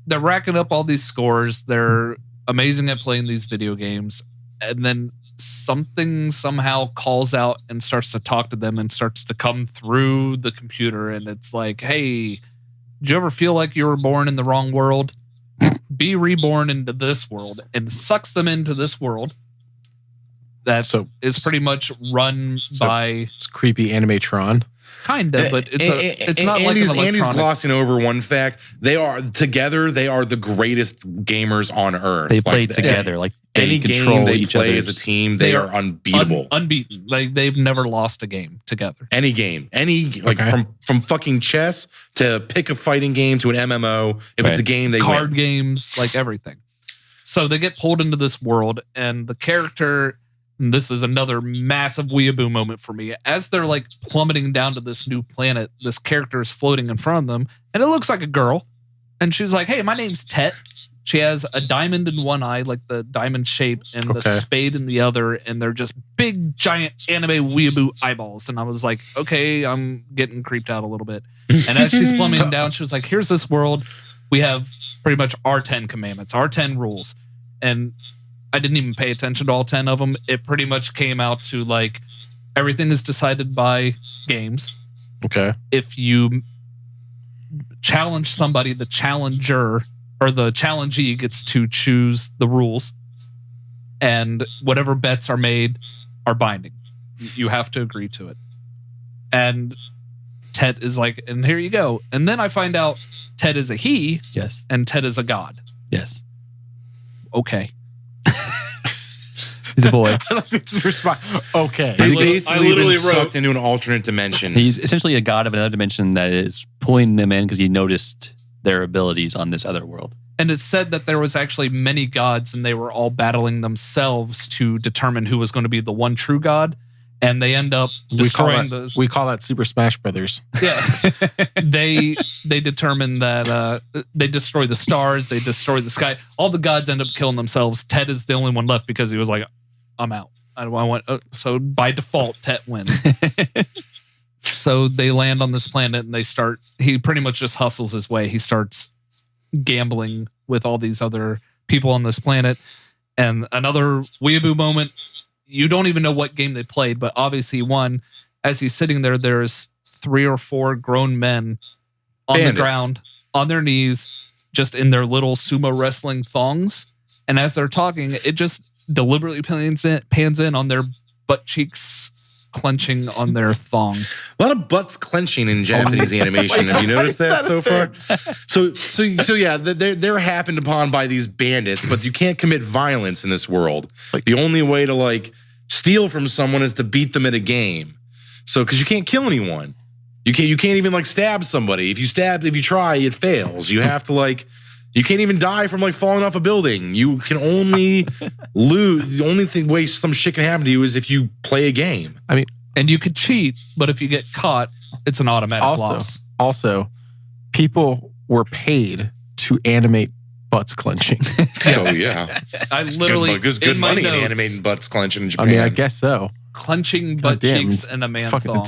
they're racking up all these scores. They're amazing at playing these video games. And then something somehow calls out and starts to talk to them and starts to come through the computer. And it's like, hey, did you ever feel like you were born in the wrong world? Be reborn into this world. And sucks them into this world. That is pretty much run by... It's creepy animatron. Kind of, but it's not like an electronic. Andy's glossing over one fact. They are the greatest gamers on earth. They play together. Like any game they play as a team, they are unbeatable. Unbeaten. Like they've never lost a game together. Any game. From fucking chess to pick a fighting game to an MMO. If it's a game, they card win. games, like everything. So they get pulled into this world, and the character... And this is another massive weeaboo moment for me. As they're like plummeting down to this new planet, this character is floating in front of them, and it looks like a girl. And she's like, hey, my name's Tet. She has a diamond in one eye, like the diamond shape, and the spade in the other, and they're just big, giant anime weeaboo eyeballs. And I was like, okay, I'm getting creeped out a little bit. And as she's plummeting down, she was like, here's this world. We have pretty much our 10 commandments, our 10 rules. And I didn't even pay attention to all 10 of them. It pretty much came out to like everything is decided by games. Okay. If you challenge somebody, the challenger or the challengee gets to choose the rules, and whatever bets are made are binding. You have to agree to it. And Ted is like, and here you go. And then I find out Ted is a he. Yes. And Ted is a god. Yes. Okay. He's a boy. Okay. He's basically been sucked into an alternate dimension. He's essentially a god of another dimension that is pulling them in because he noticed their abilities on this other world. And it's said that there was actually many gods, and they were all battling themselves to determine who was going to be the one true god. And they end up destroying we call that Super Smash Brothers. Yeah. They determine that they destroy the stars, they destroy the sky. All the gods end up killing themselves. Ted is the only one left because he was like, I'm out. I want. So by default, Ted wins. So they land on this planet and he pretty much just hustles his way. He starts gambling with all these other people on this planet. And another weeaboo moment. You don't even know what game they played, but obviously one, as he's sitting there, there's 3 or 4 grown men on the ground, on their knees, just in their little sumo wrestling thongs. And as they're talking, it just deliberately pans in on their butt cheeks clenching on their thong. A lot of butts clenching in Japanese animation. Have you noticed that so far? So yeah, they're happened upon by these bandits, but you can't commit violence in this world. Like the only way to like steal from someone is to beat them at a game. So because you can't kill anyone, you can't even like stab somebody. If you try, it fails. You have to like. You can't even die from like falling off a building. You can only lose. The only way some shit can happen to you is if you play a game. I mean, and you could cheat, but if you get caught, it's an automatic loss. Also, people were paid to animate butts clenching. Oh yeah, I literally there's good money in animating butts clenching in Japan. I mean, I guess so. Clenching butt cheeks and a man fucking thong.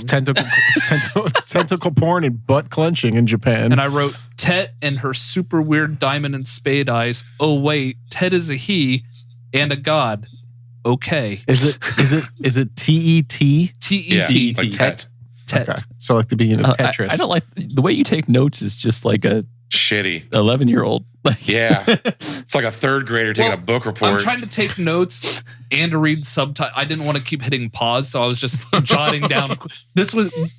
tentacle porn and butt clenching in Japan. And I wrote Tet and her super weird diamond and spade eyes. Oh wait, Tet is a he and a god. Okay. Is it T-E-T? T-E-T. Like Tet. Tet. Okay. So like the beginning of Tetris. I don't like the way you take notes is just like a shitty 11-year-old. Yeah. It's like a 3rd grader taking a book report. I'm trying to take notes and to read subtitles. I didn't want to keep hitting pause, so I was just jotting down.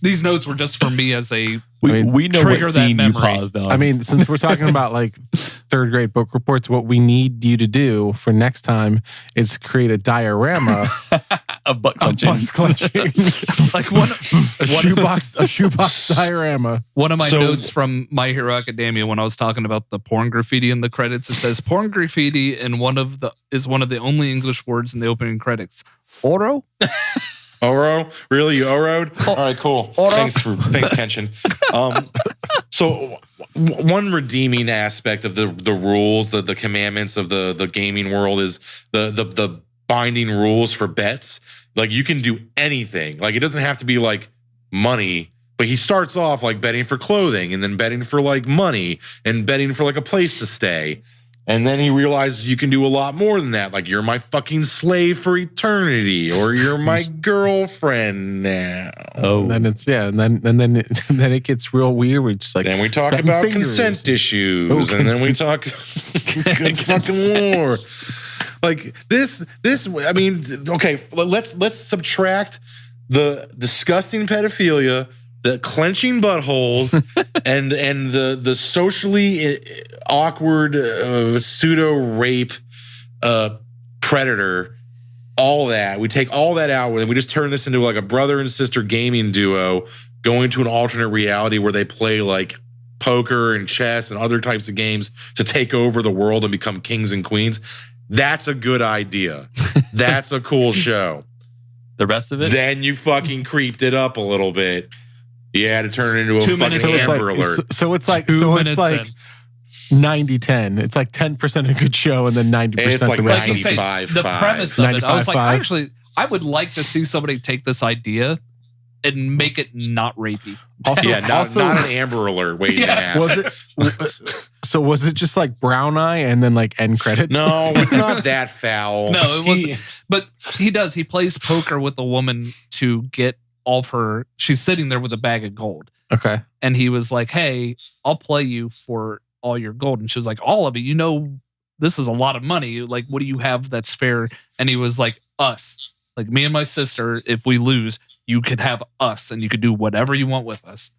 These notes were just for me as a we know trigger what that scene you memory. paused on. I mean, since we're talking about like 3rd grade book reports, what we need you to do for next time is create a diorama of butt clenching. Like a shoebox diorama. One of my notes from My Hero Academia when I was talking about the porn graffiti in the credits, it says porn graffiti is one of the only English words in the opening credits. Oro? Oro? Really? You oroed? All right, cool. Oro? Thanks, Kenshin. So one redeeming aspect of the rules, the commandments of the gaming world is the binding rules for bets. Like you can do anything. Like it doesn't have to be like money. But he starts off like betting for clothing and then betting for like money and betting for like a place to stay. And then he realizes you can do a lot more than that. Like, you're my fucking slave for eternity, or you're my girlfriend now. Oh, and then and then it gets real weird. We just like, then we talk about consent issues, and then we talk fucking war. Like this. I mean, okay. Let's subtract the disgusting pedophilia, the clenching buttholes, and the socially awkward pseudo rape predator. All that, we take all that out and we just turn this into like a brother and sister gaming duo going to an alternate reality where they play like poker and chess and other types of games to take over the world and become kings and queens. That's a good idea. That's a cool show. The rest of it? Then you fucking creeped it up a little bit. You had to turn it into a fucking Amber Alert. So it's like 90-10. It's like 10% a good show and then 90% it's like the rest. 95-5. The premise of it, I was like, 95-5. actually, I would like to see somebody take this idea and make it not rapey. Also, not an Amber Alert waiting to happen. Was it just like brown eye and then like end credits? No, it's not that foul. No, it wasn't. But he does. He plays poker with a woman to get all of her. She's sitting there with a bag of gold. Okay. And he was like, hey, I'll play you for all your gold. And she was like, all of it? You know, this is a lot of money. Like, what do you have that's fair? And he was like, us. Like, me and my sister, if we lose, you could have us and you could do whatever you want with us.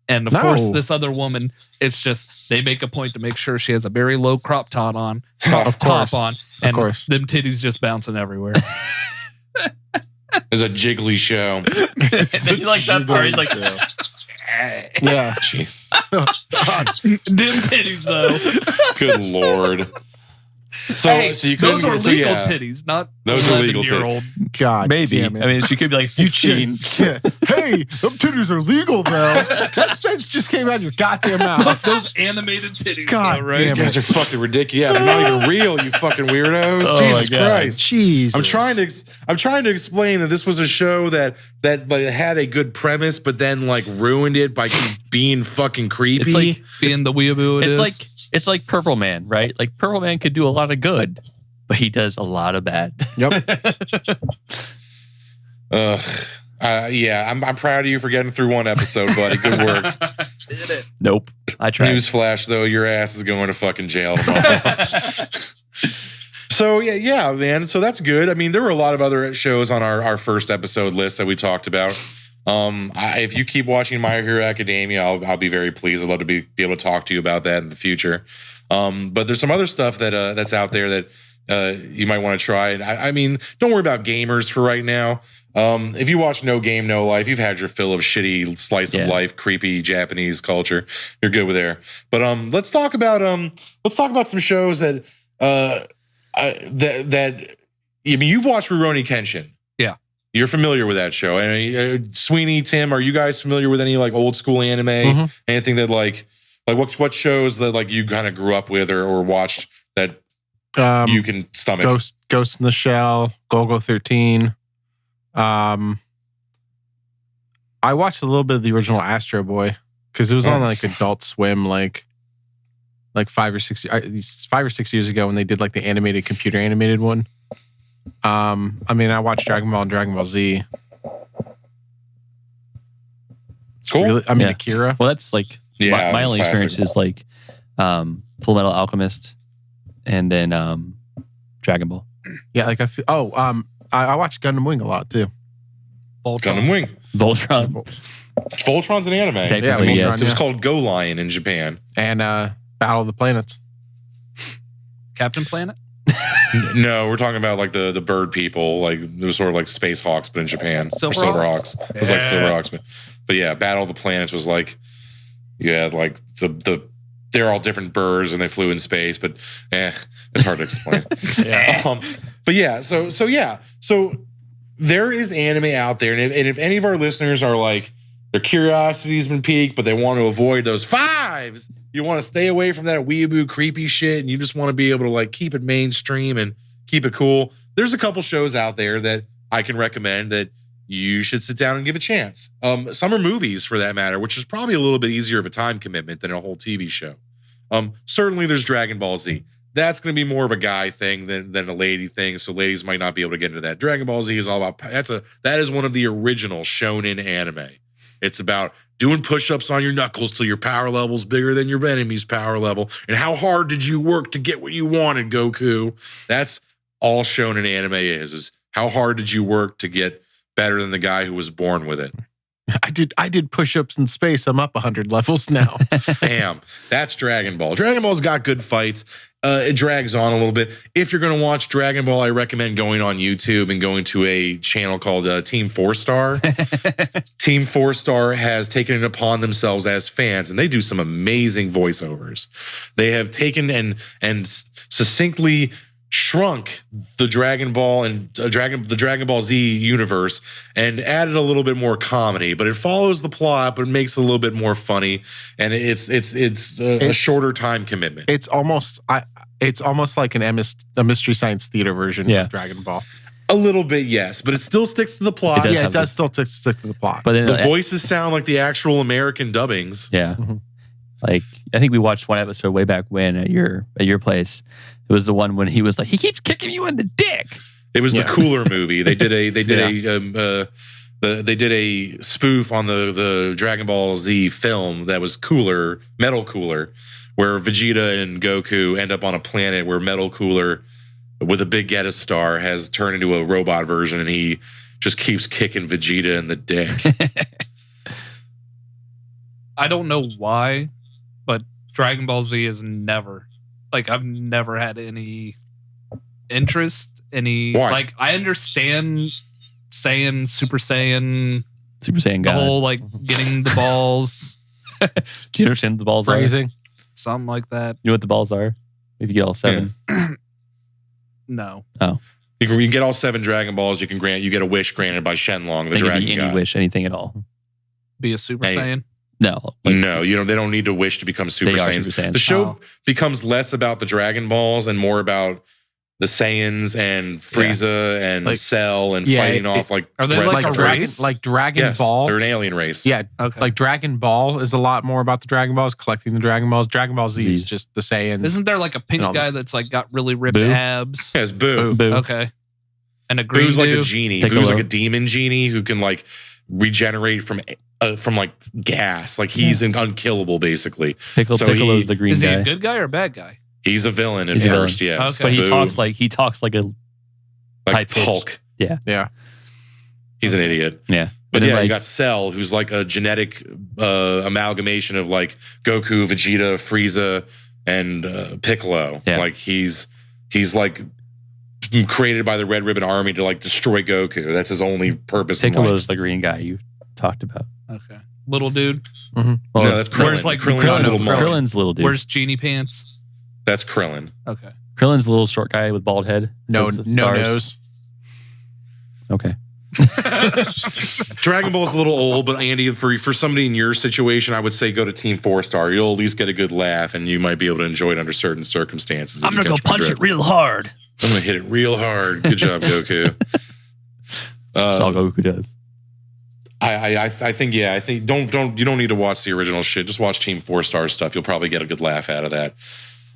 And of course, this other woman, it's just, they make a point to make sure she has a very low crop top on, and them titties just bouncing everywhere. It's a jiggly show. And then you like that part, he's like, yeah. Jeez. Dim titties, though. Good Lord. So, hey, so you those are legal titties, not those are legal titties. God, maybe. damn it. I mean, she could be like 16. Hey, them titties are legal, bro. That sentence just came out of your goddamn mouth. Those animated titties, God, though, right? You guys are fucking ridiculous. Yeah, they're not even real, you fucking weirdos. Oh Jesus Christ. Jesus. I'm trying to explain that this was a show that like, had a good premise, but then like ruined it by being fucking creepy. It's like being the weeaboo. It's like Purple Man, right? Like Purple Man could do a lot of good, but he does a lot of bad. Yep. Yeah, I'm proud of you for getting through one episode, buddy. Good work. Did it? Nope. I tried. Newsflash, though, your ass is going to fucking jail tomorrow. So yeah, man. So that's good. I mean, there were a lot of other shows on our first episode list that we talked about. If you keep watching My Hero Academia, I'll be very pleased. I'd love to be able to talk to you about that in the future. But there's some other stuff that's out there that you might want to try. And I mean, don't worry about gamers for right now. If you watch No Game No Life, you've had your fill of shitty slice of life, creepy Japanese culture. You're good with there. But let's talk about some shows that I mean, you've watched Rurouni Kenshin. Yeah. You're familiar with that show. And Sweeney, Tim, are you guys familiar with any like old school anime? Mm-hmm. Anything that like what shows that like you kind of grew up with or watched that you can stomach? Ghost in the Shell, Golgo 13. I watched a little bit of the original Astro Boy because it was on like Adult Swim like 5 or 6 years ago when they did like the animated computer animated one. I mean, I watched Dragon Ball and Dragon Ball Z. It's cool. Really, I mean, Akira. Well, that's like my only experience is like Full Metal Alchemist and then Dragon Ball. Yeah, like I watched Gundam Wing a lot too. Gundam Wing. Voltron. Voltron's an anime. Yeah, Voltron, it was called Go Lion in Japan. And Battle of the Planets. Captain Planet? No, we're talking about like the bird people. Like it was sort of like Space Hawks, but in Japan. Silverhawks. It was like Silverhawks. But yeah, Battle of the Planets was like you had like they're all different birds and they flew in space, but it's hard to explain. But yeah, so there is anime out there, and if any of our listeners are like their curiosity's been piqued, but they want to avoid those fives, you want to stay away from that weeaboo creepy shit, and you just want to be able to like keep it mainstream and keep it cool. There's a couple shows out there that I can recommend that you should sit down and give a chance. Some are movies for that matter, which is probably a little bit easier of a time commitment than a whole TV show. Certainly there's Dragon Ball Z. That's going to be more of a guy thing than a lady thing. So ladies might not be able to get into that. Dragon Ball Z is all about, that is one of the original shonen anime. It's about doing push-ups on your knuckles till your power level's bigger than your enemy's power level. And how hard did you work to get what you wanted, Goku? That's all shonen anime is how hard did you work to get better than the guy who was born with it? I did push-ups in space. I'm up 100 levels now. Bam. That's Dragon Ball. Dragon Ball's got good fights. It drags on a little bit. If you're going to watch Dragon Ball, I recommend going on YouTube and going to a channel called Team 4-Star. Team 4-Star has taken it upon themselves as fans, and they do some amazing voiceovers. They have taken and succinctly shrunk the Dragon Ball and the Dragon Ball Z universe and added a little bit more comedy, but it follows the plot, but makes it a little bit more funny, and it's a shorter time commitment. It's almost like a Mystery Science Theater version of Dragon Ball. A little bit, yes, but it still sticks to the plot. It does still stick to the plot. But then the voices sound like the actual American dubbings. Yeah. Mm-hmm. Like, I think we watched one episode way back when at your place. It was the one when he was like, he keeps kicking you in the dick. It was the Cooler movie. They did a spoof on the Dragon Ball Z film that was Cooler, Metal Cooler, where Vegeta and Goku end up on a planet where Metal Cooler with a big Geta star has turned into a robot version, and he just keeps kicking Vegeta in the dick. I don't know why, but Dragon Ball Z is never, like, I've never had any interest, Why? like, I understand Super Saiyan God. The whole, like, getting the balls. Do you understand what the balls Phrasing? are? Something like that. You know what the balls are? If you get all 7. Yeah. No. Oh. You can get all 7 Dragon Balls. You get a wish granted by Shenlong, the dragon god. Any wish, anything at all. Be a Super Saiyan? No. No, they don't need to wish to become Super Saiyans. The show becomes less about the Dragon Balls and more about the Saiyans and Frieza and Cell and fighting off like are they like a race? Like Dragon Ball? They're an alien race. Yeah. Okay. Like Dragon Ball is a lot more about the Dragon Balls, collecting the Dragon Balls. Dragon Ball Z is just the Saiyans. Isn't there like a pink guy that's like got really ripped abs? Yes, Boo. Okay. And a green Boo's like a dude? genie. Piccolo. Boo's like a demon genie who can like regenerate from like gas. Like he's unkillable basically. Piccolo's the green guy. Is he a good guy or a bad guy? He's a villain at first, yes. Okay. But he talks like a like Hulk. Yeah. He's an idiot. Yeah. But yeah, you got Cell, who's like a genetic amalgamation of like Goku, Vegeta, Frieza, and Piccolo. Yeah. Like he's like created by the Red Ribbon Army to like destroy Goku. That's his only purpose in life. Piccolo's the green guy you talked about. Okay. Little dude. Mm-hmm. Well, no, that's Krillin. Where's like Krillin's little dude. Where's Genie Pants? That's Krillin. Okay. Krillin's the little short guy with bald head. No nose. Okay. Dragon Ball's a little old, but Andy, for somebody in your situation, I would say go to Team 4-Star. You'll at least get a good laugh, and you might be able to enjoy it under certain circumstances. I'm gonna go punch it real hard. I'm gonna hit it real hard. Good job, Goku. That's all Goku does. I think you don't need to watch the original shit. Just watch Team 4-Star stuff. You'll probably get a good laugh out of that.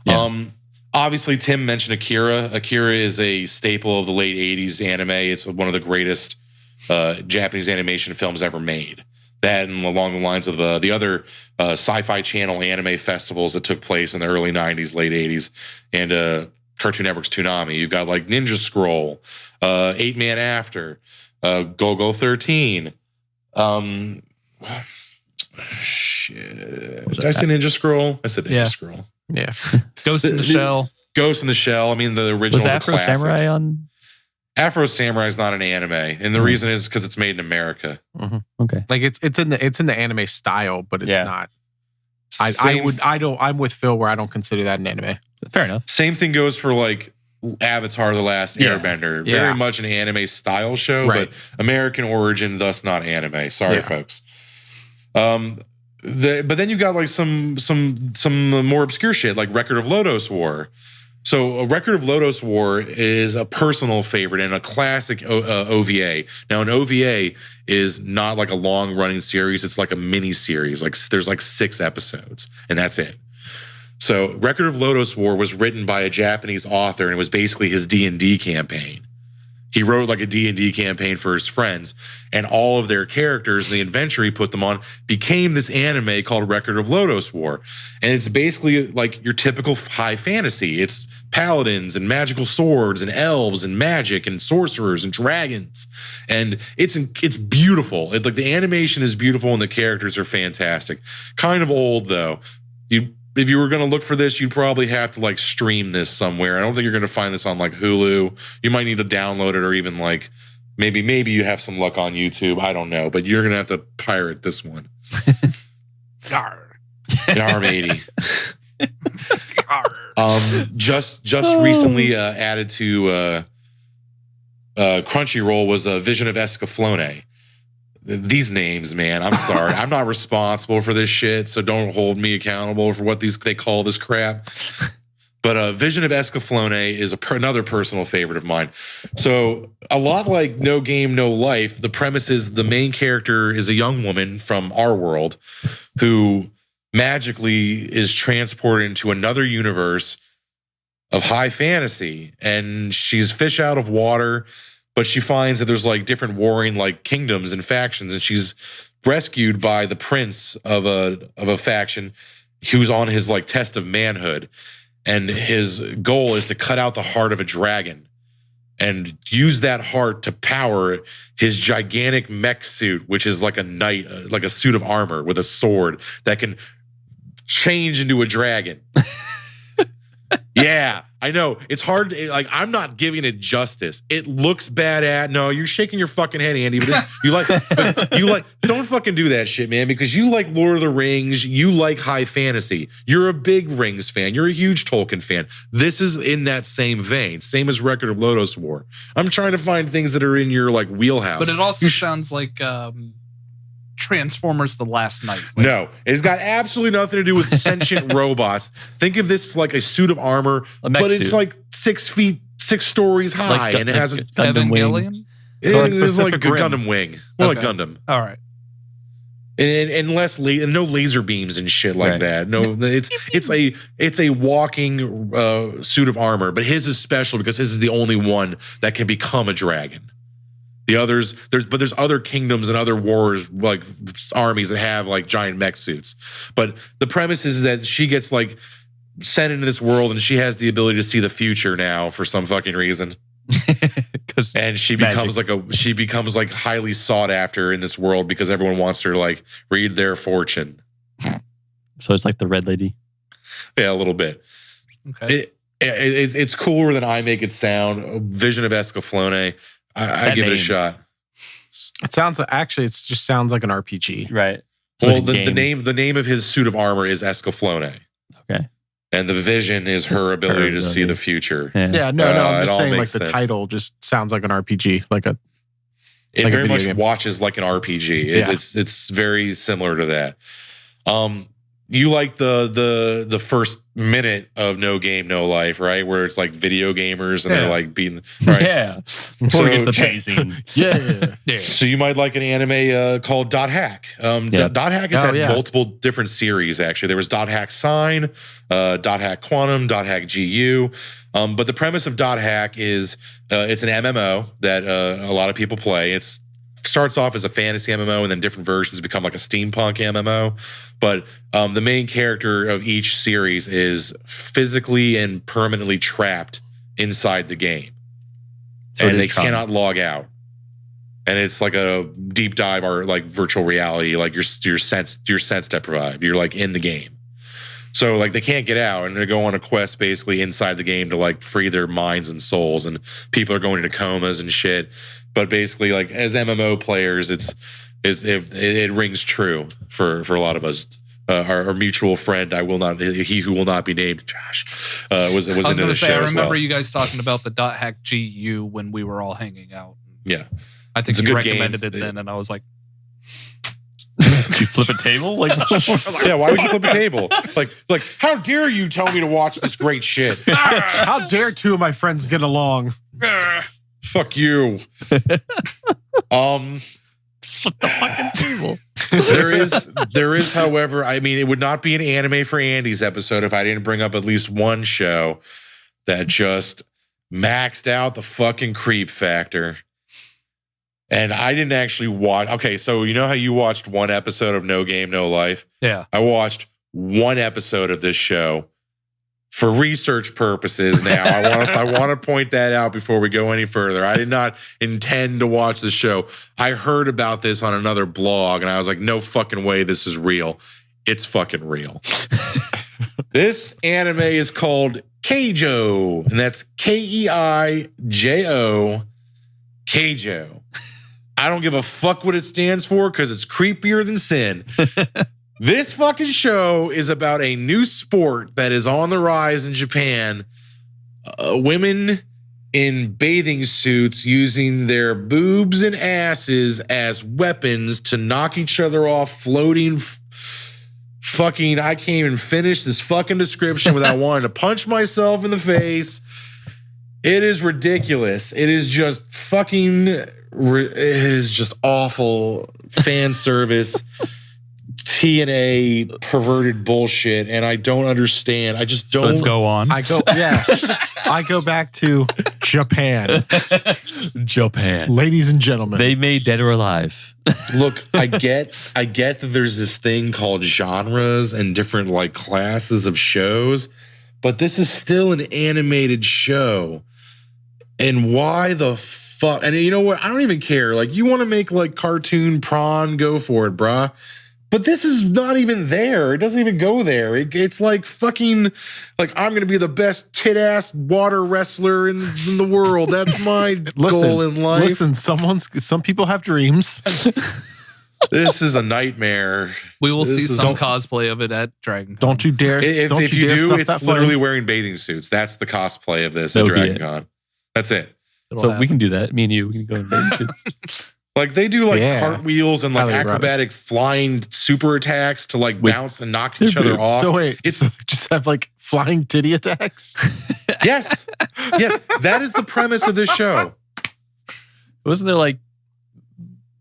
Yeah. Obviously, Tim mentioned Akira. Akira is a staple of the late 80s anime. It's one of the greatest Japanese animation films ever made. That and along the lines of the other Sci-Fi Channel anime festivals that took place in the early 90s, late 80s, and Cartoon Network's Toonami. You've got like Ninja Scroll, 8 Man After, Go-Go 13. Shit. Did I say Ninja Scroll? I said Ninja Scroll. Yeah. Ghost in the Shell. Ghost in the Shell. I mean, the original was Afro Samurai on? Afro Samurai is not an anime, and the reason is because it's made in America. Mm-hmm. Okay. Like it's in the anime style, but it's not. I'm with Phil where I don't consider that an anime. Fair enough. Same thing goes for like Avatar: The Last Airbender. Very much an anime style show, but American origin, thus not anime. Sorry, folks. But then you got like some more obscure shit like Record of Lodoss War, So, A Record of Lodoss War is a personal favorite and a classic OVA. Now, an OVA is not like a long-running series. It's like a mini-series. Like, there's like 6 episodes, and that's it. So, Record of Lodoss War was written by a Japanese author, and it was basically his D&D campaign. He wrote like a D&D campaign for his friends, and all of their characters, the adventure he put them on, became this anime called Record of Lodoss War. And it's basically like your typical high fantasy. It's paladins and magical swords and elves and magic and sorcerers and dragons. And it's beautiful. Like the animation is beautiful and the characters are fantastic. Kind of old though. If you were going to look for this, you'd probably have to like stream this somewhere. I don't think you're going to find this on like Hulu. You might need to download it, or even like maybe you have some luck on YouTube. I don't know, but you're going to have to pirate this one. Yarr. Yarr, matey. Just recently added to Crunchyroll was a Vision of Escaflowne. These names, man, I'm sorry. I'm not responsible for this shit, so don't hold me accountable for what they call this crap. But Vision of Escaflowne is another personal favorite of mine. So a lot like No Game, No Life, the premise is the main character is a young woman from our world who magically is transported into another universe of high fantasy, and she's fish out of water. But she finds that there's like different warring like kingdoms and factions, and she's rescued by the prince of a faction who's on his like test of manhood, and his goal is to cut out the heart of a dragon and use that heart to power his gigantic mech suit, which is like a knight, like a suit of armor with a sword that can change into a dragon. Yeah, I know. It's hard. Like, I'm not giving it justice. It looks bad. No, you're shaking your fucking head, Andy. But you like, don't fucking do that shit, man, because you like Lord of the Rings. You like high fantasy. You're a big Rings fan. You're a huge Tolkien fan. This is in that same vein. Same as Record of Lodoss War. I'm trying to find things that are in your like wheelhouse. But it also sounds like Transformers The Last Night. Like, no, it's got absolutely nothing to do with sentient robots. Think of this like a suit of armor, but it's like 6 feet, 6 stories high, like, and it has a Gundam wing. It's like a Gundam wing. More like Gundam. All right. And no laser beams and shit like that. No, it's a walking suit of armor, but his is special because his is the only one that can become a dragon. The others, there's other kingdoms and other wars, like armies that have like giant mech suits. But the premise is that she gets like sent into this world, and she has the ability to see the future now for some fucking reason. And she becomes like highly sought after in this world because everyone wants her to like read their fortune. So it's like the Red Lady. Yeah, a little bit. Okay. It's cooler than I make it sound. Vision of Escaflowne. I give it a shot. It sounds like, actually, it just sounds like an RPG. Right. Well, the name of his suit of armor is Escaflowne. Okay. And the vision is her ability to see the future. Yeah, no, I'm just saying like the title just sounds like an RPG, it very much watches like an RPG. It's very similar to that. You like the first minute of No Game, No Life, right? Where it's like video gamers and they're like beating, right? Yeah. Before we get to the pacing. Yeah. So you might like an anime called Dot Hack. Dot Hack has had multiple different series, actually. There was Dot Hack Sign, Dot Hack Quantum, Dot Hack GU. But the premise of Dot Hack is it's an MMO that a lot of people play. It starts off as a fantasy MMO, and then different versions become like a steampunk MMO. But the main character of each series is physically and permanently trapped inside the game. So and they cannot log out. And it's like a deep dive or like virtual reality, like you're sense deprived. You're like in the game. So like they can't get out, and they go on a quest basically inside the game to like free their minds and souls, and people are going into comas and shit. But basically, like as MMO players, it rings true for a lot of us. Our mutual friend, he who will not be named, Josh, was into the show. I remember you guys talking about the Dot Hack GU when we were all hanging out. Yeah, I think you recommended it then, and I was like, You flip a table? Like, yeah, why would you flip a table? Like, how dare you tell me to watch this great shit? How dare two of my friends get along? Fuck you. flip the fucking table. There is, however, I mean, it would not be an Anime for Andy's episode if I didn't bring up at least one show that just maxed out the fucking creep factor. And I didn't actually watch. Okay, so you know how you watched one episode of No Game, No Life? Yeah. I watched one episode of this show for research purposes. Now, I want to point that out before we go any further. I did not intend to watch the show. I heard about this on another blog, and I was like, no fucking way this is real. It's fucking real. This anime is called Keijo, and that's Keijo. Keijo. I don't give a fuck what it stands for because it's creepier than sin. This fucking show is about a new sport that is on the rise in Japan. Women in bathing suits using their boobs and asses as weapons to knock each other off floating fucking, I can't even finish this fucking description without wanting to punch myself in the face. It is ridiculous. It is just fucking, it is just awful fan service, TNA perverted bullshit, and I don't understand. I just don't. So let's go on. I go back to Japan. Japan. Ladies and gentlemen. They made Dead or Alive. Look, I get that there's this thing called genres and different like classes of shows, but this is still an animated show. And why the fuck? And you know what? I don't even care. Like, you want to make like cartoon prawn, go for it, bruh. But this is not even there. It doesn't even go there. It's like fucking, like, I'm going to be the best tit-ass water wrestler in the world. That's my goal in life. Listen, some people have dreams. This is a nightmare. We will see some cosplay of it at Dragon Con. Don't you dare. If you do, it's literally wearing bathing suits. That's the cosplay of this at Dragon Con. That's it. So we can do that. Me and you, we can go in bathing suits. Like, they do like cartwheels and like acrobatic flying super attacks to like bounce and knock each other off. So wait, just have like flying titty attacks? Yes. That is the premise of this show. Wasn't there like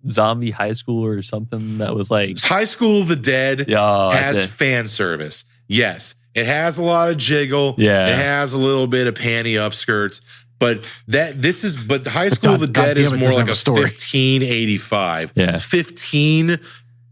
zombie high school or something that was like High School of the Dead has fan service. Yes. It has a lot of jiggle. Yeah. It has a little bit of panty upskirts. But High School of the Dead is more like a 1585. Yeah. 15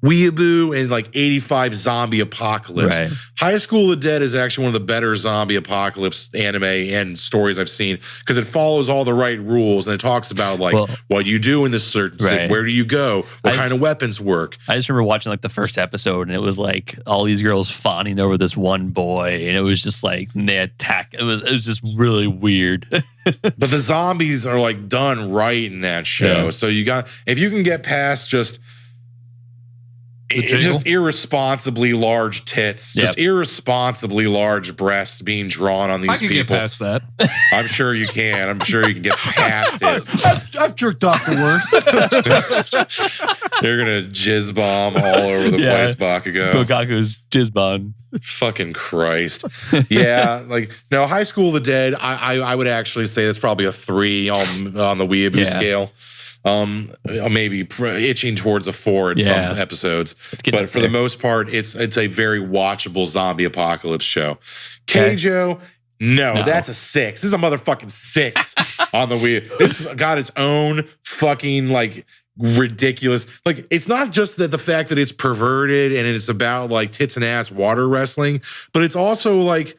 weeaboo and like 85 zombie apocalypse. Right. High School of the Dead is actually one of the better zombie apocalypse anime and stories I've seen because it follows all the right rules and it talks about like what you do in this certain thing, where do you go, what kind of weapons work. I just remember watching like the first episode and it was like all these girls fawning over this one boy and it was just like they attack. It was just really weird. But the zombies are like done right in that show. Yeah. So if you can get past just irresponsibly large tits, just irresponsibly large breasts being drawn on these people. I can get past that. I'm sure you can. I'm sure you can get past it. I've jerked off the worst. They're gonna jizz bomb all over the place, Bakugo. Gokaku's jizz bomb. Fucking Christ. Yeah, like no, High School of the Dead. I would actually say that's probably a 3 on the weeaboo scale. Maybe itching towards a 4 in some episodes, but for the most part, it's a very watchable zombie apocalypse show. Keijo, no, that's a 6. This is a motherfucking 6 on the Wii. It's got its own fucking like ridiculous. Like, it's not just that the fact that it's perverted and it's about like tits and ass water wrestling, but it's also like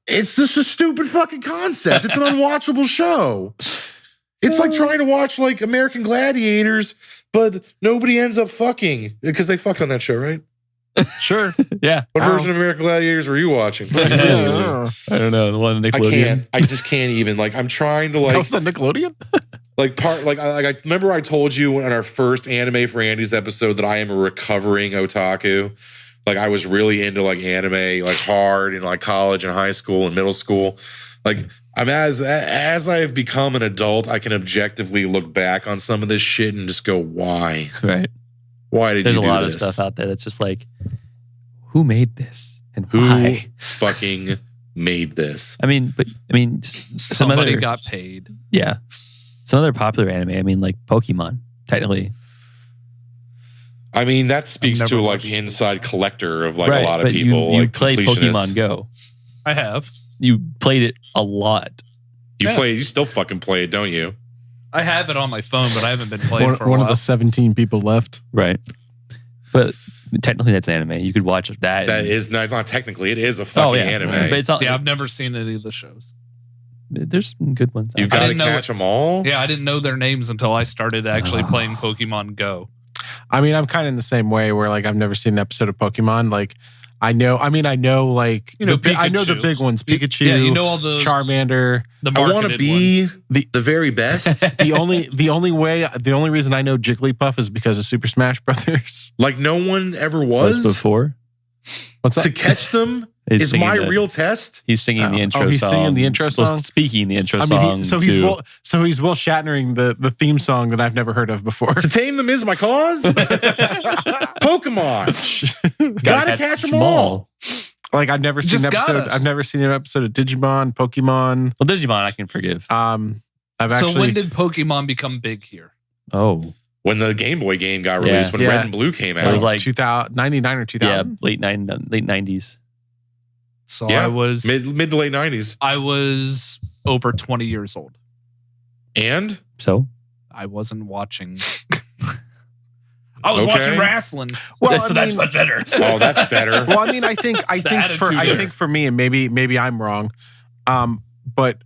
it's just a stupid fucking concept. It's an unwatchable show. It's like trying to watch like American Gladiators, but nobody ends up fucking because they fucked on that show, right? Sure. Yeah. What version of American Gladiators were you watching? I don't know. The one on Nickelodeon. I just can't even. Like, I'm trying to like. That was on Nickelodeon? I remember I told you in our first Anime for Andy's episode that I am a recovering otaku. Like, I was really into like anime, like hard in like college and high school and middle school. Like, I'm as I have become an adult, I can objectively look back on some of this shit and just go, why? Right. Why did There's you do a lot this? of stuff out there that's just like, who made this and Who why? fucking made this? I mean, some Somebody other, got paid. yeah, some other popular anime. I mean, like Pokemon, technically. I mean, that speaks never to like watched the inside collector of like Right, a lot of but people. You like played completionists. Pokemon Go. I have. You played it a lot. You still fucking play it, don't you? I have it on my phone, but I haven't been playing for a One while. of the 17 people left. Right. But technically that's anime. You could watch that. That is not. It's not technically. It is a fucking anime. But it's not. Yeah, I've never seen any of the shows. There's some good ones. You out there. got to didn't know catch them all. Yeah, I didn't know their names until I started actually playing Pokemon Go. I mean, I'm kind of in the same way where like I've never seen an episode of Pokemon. Like I know like You know, I know the Pikachu. big ones, Pikachu, Yeah, you know all the Charmander. the I want to marketed be ones. the very best. The only reason I know Jigglypuff is because of Super Smash Brothers. Like no one ever Was was. before. What's To that? catch them He's is singing my the- real test. He's singing the intro he's song. singing the intro Well, song? speaking the intro I song. mean, too. he's Will Shatnering the theme song that I've never heard of before. To tame them is my cause. Pokemon. Gotta catch them all. Like I've never seen Just an episode. gotta. I've never seen an episode of Digimon, Pokemon. Well, Digimon, I can forgive. I've So actually. when did Pokemon become big here? Oh, When the Game Boy game got released, when Yeah. Red and Blue came It out. was like 2099 or yeah, 2000. late 90s. So Yeah, I was mid to late 90s. I was over 20 years old. And So I wasn't watching. I was Okay. watching wrestling. Well, so I that's mean- much better. oh, that's better. Well, I mean, I think attitude. for me, and maybe I'm wrong, but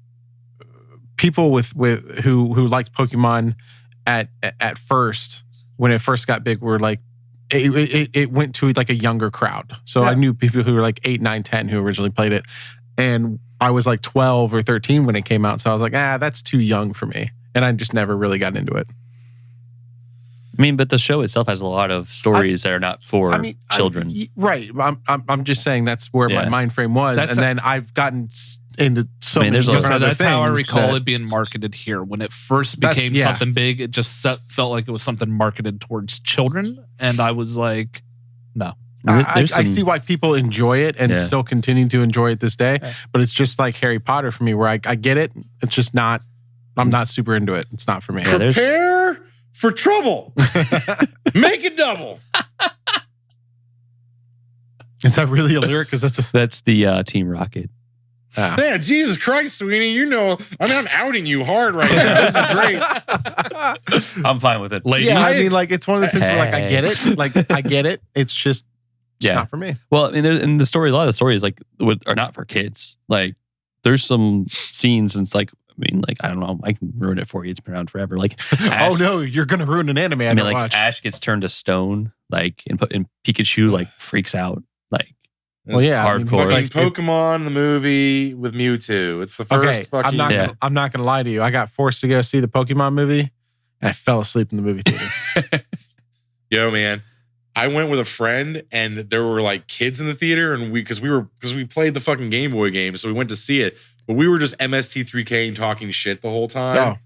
people with who liked Pokemon at first when it first got big were like it went to like a younger crowd. So I Yeah. knew people who were like 8, 9, 10 who originally played it, and I was like 12 or 13 when it came out. So I was like, that's too young for me, and I just never really got into it. I mean, but the show itself has a lot of stories that are not for children. Right? I'm just saying that's where my Yeah. mind frame was, That's and then I've gotten into so many there's a- different So other that's how I things recall that- it being marketed here. When it first That's- became yeah. something big, it just felt like it was something marketed towards children. And I was like, no. I There's some- see why people enjoy it and Yeah. still continue to enjoy it this day. Yeah. But it's just like Harry Potter for me, where I get it. It's just not. I'm not super into it. It's not for me. Yeah, there's- Prepare for trouble. Make it double. Is that really a lyric? Because that's a. That's the Team Rocket. Man, Jesus Christ, Sweeney. You know, I mean, I'm outing you hard right now. This is great. I'm fine with it. Ladies, Yeah, I mean, like it's one of those things where like I Hey. get it. Like I get it. It's just Yeah. not for me. Well, I mean, in the story, a lot of the stories like are not for kids. Like, there's some scenes, and it's like, I mean, like I don't know, I can ruin it for you. It's been around forever. Like, Oh no, you're gonna ruin an anime. I I mean, don't like watch. Ash gets turned to stone, like, and Pikachu like freaks out, like. Well, yeah, I mean, hardcore. it's Fucking like, it's- Pokemon, the movie with Mewtwo. It's the first Okay, fucking. I'm not gonna lie to you. I got forced to go see the Pokemon movie, and I fell asleep in the movie theater. Yo, man. I went with a friend and there were like kids in the theater and we played the fucking Game Boy game. So we went to see it, but we were just MST3K and talking shit the whole time. Oh,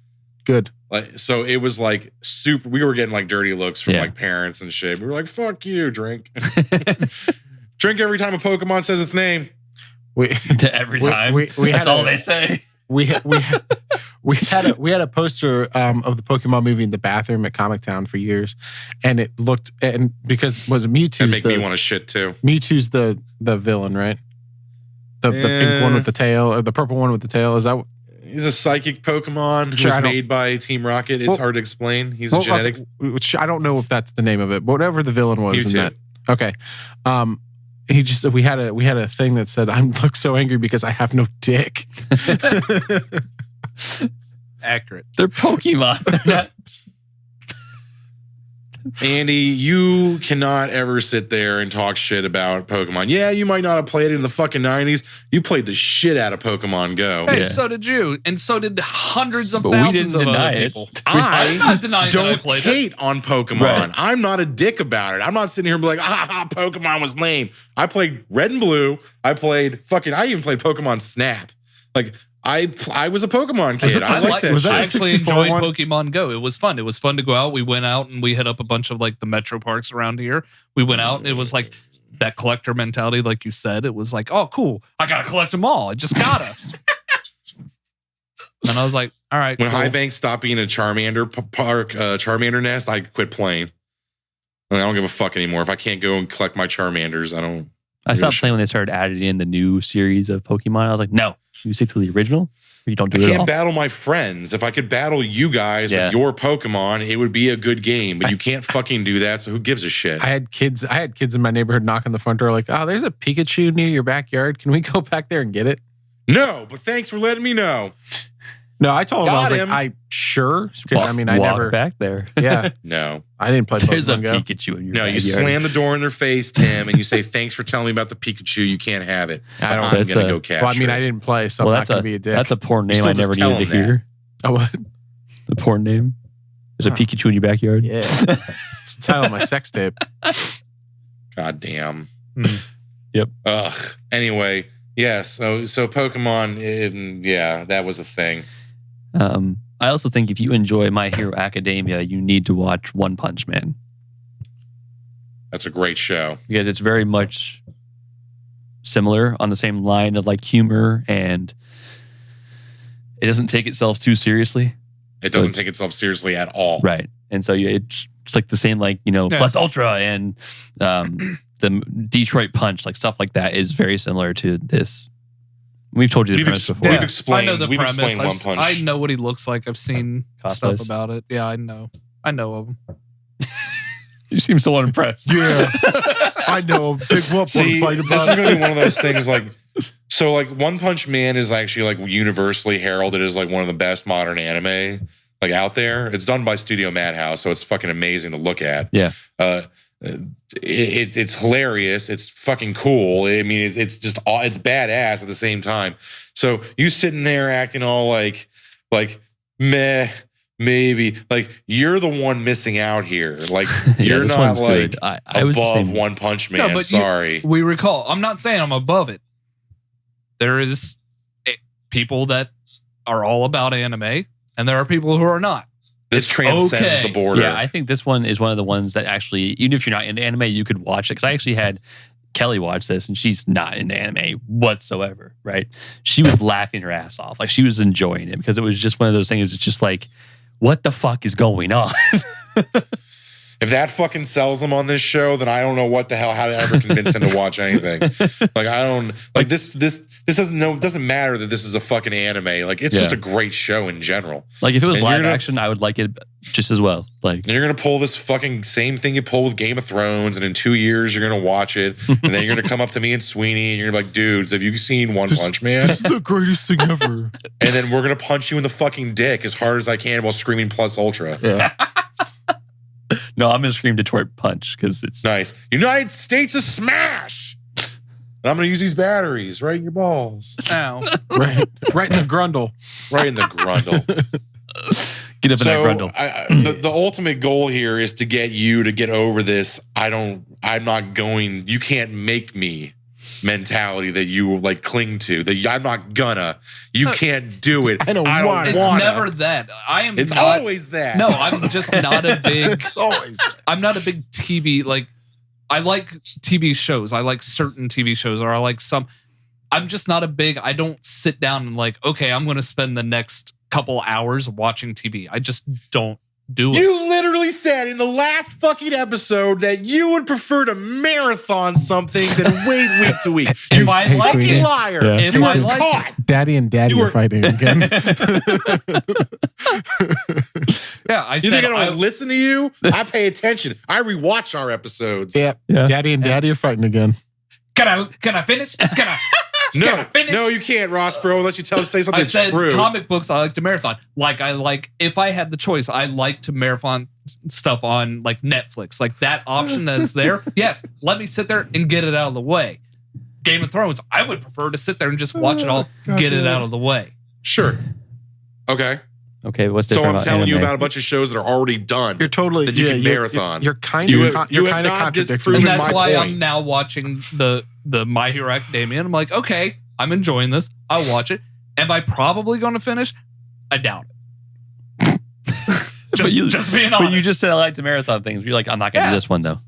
good. Like, so it was like super, we were getting like dirty looks from Yeah. like parents and shit. We were like, fuck you, drink. Drink every time a Pokemon says its name. We Every We- time. we That's had all a- they say. we had a poster of the Pokemon movie in the bathroom at Comic Town for years, and it looked and because was That Mewtwo's make me want to shit too. Mewtwo's the villain, right? The pink one with the tail or the purple one with the tail. Is that He's a psychic Pokemon Sure, who's I don't- made by Team Rocket. It's Well- hard to explain. He's a genetic. Which I don't know if that's the name of it, but whatever the villain was in Mewtwo. that. Okay. We had a thing that said, "I look so angry because I have no dick." accurate. They're Pokemon. They're not. Andy, you cannot ever sit there and talk shit about Pokemon. Yeah, you might not have played it in the fucking 90s. You played the shit out of Pokemon Go. Hey, Yeah. so did you, and so did hundreds of But we thousands didn't of deny other it. people. I I'm not denying that I don't played it. hate on Pokemon. Right. I'm not a dick about it. I'm not sitting here and be like, Pokemon was lame. I played Red and Blue. I even played Pokemon Snap. Like, I was a Pokemon kid. I liked that shit. I actually enjoyed Pokemon Go. It was fun. It was fun to go out. We went out and we hit up a bunch of like the metro parks around here. We went out and it was like that collector mentality, like you said. It was like, oh, cool. I gotta collect them all. I just gotta. And I was like, all right. When High Bank stopped being a Charmander Charmander nest, I quit playing. I don't give a fuck anymore. If I can't go and collect my Charmanders, I stopped playing when they started adding in the new series of Pokemon. I was like, no, you stick to the original, or you don't do it at all. I can't battle my friends. If I could battle you guys with your Pokemon, it would be a good game. But you can't fucking do that. So who gives a shit? I had kids in my neighborhood knock on the front door like, oh, there's a Pikachu near your backyard. Can we go back there and get it? No, but thanks for letting me know. No, I told him, I was like, sure. Because I never back there. Yeah. No. I didn't play Pokemon There's a Go. Pikachu in your backyard. You slam the door in their face, Tim, and you say, thanks for telling me about the Pikachu. You can't have it. I'm going to go capture it. I didn't play, so I'm not going to be a dick. That's a porn name I never needed to hear. Oh, what? The porn name? There's a Pikachu in your backyard? Yeah. It's the title of my sex tape. God damn. Yep. Ugh. Anyway, so Pokemon, that was a thing. I also think if you enjoy My Hero Academia, you need to watch One Punch Man. That's a great show. Because it's very much similar on the same line of like humor, and it doesn't take itself too seriously. It doesn't take itself seriously at all. Right. And so it's like the same, like, Plus Ultra and the Detroit Punch, like stuff like that is very similar to this. We've told you the premise before. We've explained, I know the premise. Explained One Punch. I know what he looks like. I've seen stuff about it. Yeah, I know of him. You seem so unimpressed. Yeah. I know. Big whoop. See, this is going to be one of those things like, so like One Punch Man is actually like universally heralded as like one of the best modern anime like out there. It's done by Studio Madhouse, so it's fucking amazing to look at. Yeah. It's hilarious. It's fucking cool. I mean, it's just it's badass at the same time. So you sitting there acting all like meh, maybe like you're the one missing out here. Like you're not like I was above One Punch Man. No, but sorry. We recall. I'm not saying I'm above it. There is people that are all about anime, and there are people who are not. This transcends the border. Yeah, I think this one is one of the ones that actually, even if you're not into anime, you could watch it. Because I actually had Kelly watch this, and she's not into anime whatsoever, right? She was laughing her ass off. Like, she was enjoying it because it was just one of those things. It's just like, what the fuck is going on? If that fucking sells him on this show, then I don't know what the hell, how to ever convince him to watch anything. Like, I don't, like this doesn't matter that this is a fucking anime. Like, it's just a great show in general. Like, if it was live action, I would like it just as well. Like, and you're going to pull this fucking same thing you pull with Game of Thrones, and in 2 years, you're going to watch it, and then you're going to come up to me and Sweeney, and you're like, dudes, have you seen One Punch Man? This is the greatest thing ever. And then we're going to punch you in the fucking dick as hard as I can while screaming Plus Ultra. Yeah. No, I'm going to scream Detroit Punch because it's nice. United States of Smash! And I'm going to use these batteries right in your balls. Ow. right in the grundle. Right in the grundle. Get up in that grundle. The ultimate goal here is to get you to get over this. You can't make me mentality that you like cling to. That I'm not gonna. You can't do it. I don't want. It's never that. It's always that. No, I'm just not a big. It's always that. I'm not a big TV like. I like TV shows. I like certain TV shows, or I like some. I'm just not a big. I don't sit down and like, okay, I'm going to spend the next couple hours watching TV. I just don't do it. You literally said in the last fucking episode that you would prefer to marathon something than wait week to week. You fucking liar. Yeah. If I like caught. Daddy and Daddy are fighting again. Yeah, I you think I don't listen to you? I pay attention. I rewatch our episodes. Yeah. Daddy and Daddy are fighting again. Can I finish? No, you can't, Ross, bro, unless you say something that's true. Comic books, I like to marathon. If I had the choice, I like to marathon stuff on like Netflix. Like that option that is there. Yes, let me sit there and get it out of the way. Game of Thrones, I would prefer to sit there and just watch it all, get it out of the way. Sure. Okay. Okay, what's different So I'm telling you anime? about a bunch of shows that are already done. You're totally that you can marathon. You're kind of contradicting. And that's why I'm now watching the My Hero Academia. And I'm like, okay, I'm enjoying this. I'll watch it. Am I probably going to finish? I doubt it. just being honest. But you just said I like to marathon things. You're like, I'm not going to do this one though.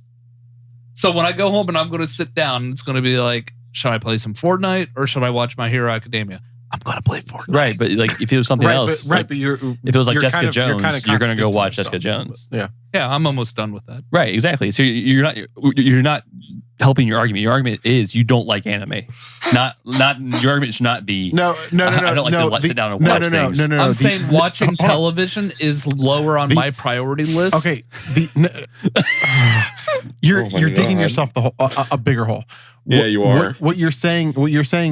So when I go home and I'm going to sit down, it's going to be like, should I play some Fortnite or should I watch My Hero Academia? I'm going to play Fortnite. Right, but like if it was something else, but if it was like Jessica Jones, you're going to go watch Jessica Jones. Yeah, I'm almost done with that. Right, exactly. So you're not helping your argument. Your argument is you don't like anime. Not your argument should not be. No. I don't like to sit down and watch things. No. I'm saying watching television is lower on my priority list. Okay, you're digging yourself a bigger hole. Yeah, you are. What you're saying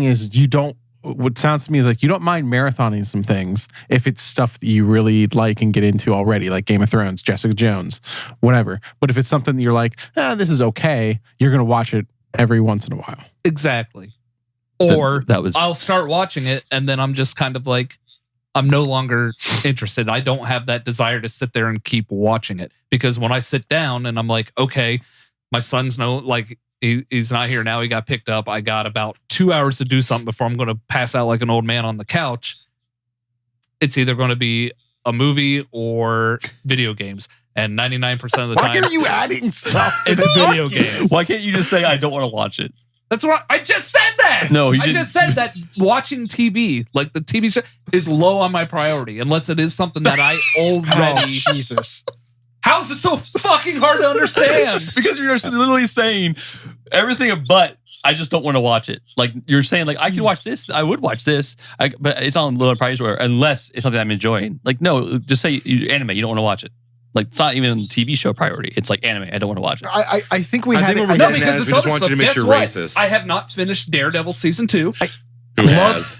is you don't. What sounds to me is like you don't mind marathoning some things if it's stuff that you really like and get into already, like Game of Thrones, Jessica Jones, whatever. But if it's something that you're like, this is okay, you're going to watch it every once in a while. Exactly. Or I'll start watching it and then I'm just kind of like, I'm no longer interested. I don't have that desire to sit there and keep watching it. Because when I sit down and I'm like, okay, my son's he's not here now. He got picked up. I got about 2 hours to do something before I'm going to pass out like an old man on the couch. It's either going to be a movie or video games. And 99% of the time... Why are you adding stuff to it's video games. Why can't you just say, I don't want to watch it? That's what I just said that. No, I just said that watching TV, like the TV show, is low on my priority. Unless it is something that I already... Jesus. How is it so fucking hard to understand? Because you're literally saying everything but I just don't want to watch it. Like you're saying, like I could watch this, I would watch this, but it's on lower price unless it's something I'm enjoying. Like no, just say anime. You don't want to watch it. Like it's not even a TV show priority. It's like anime. I don't want to watch it. I think we have. No, because we just want you to make you racist. I have not finished Daredevil season 2.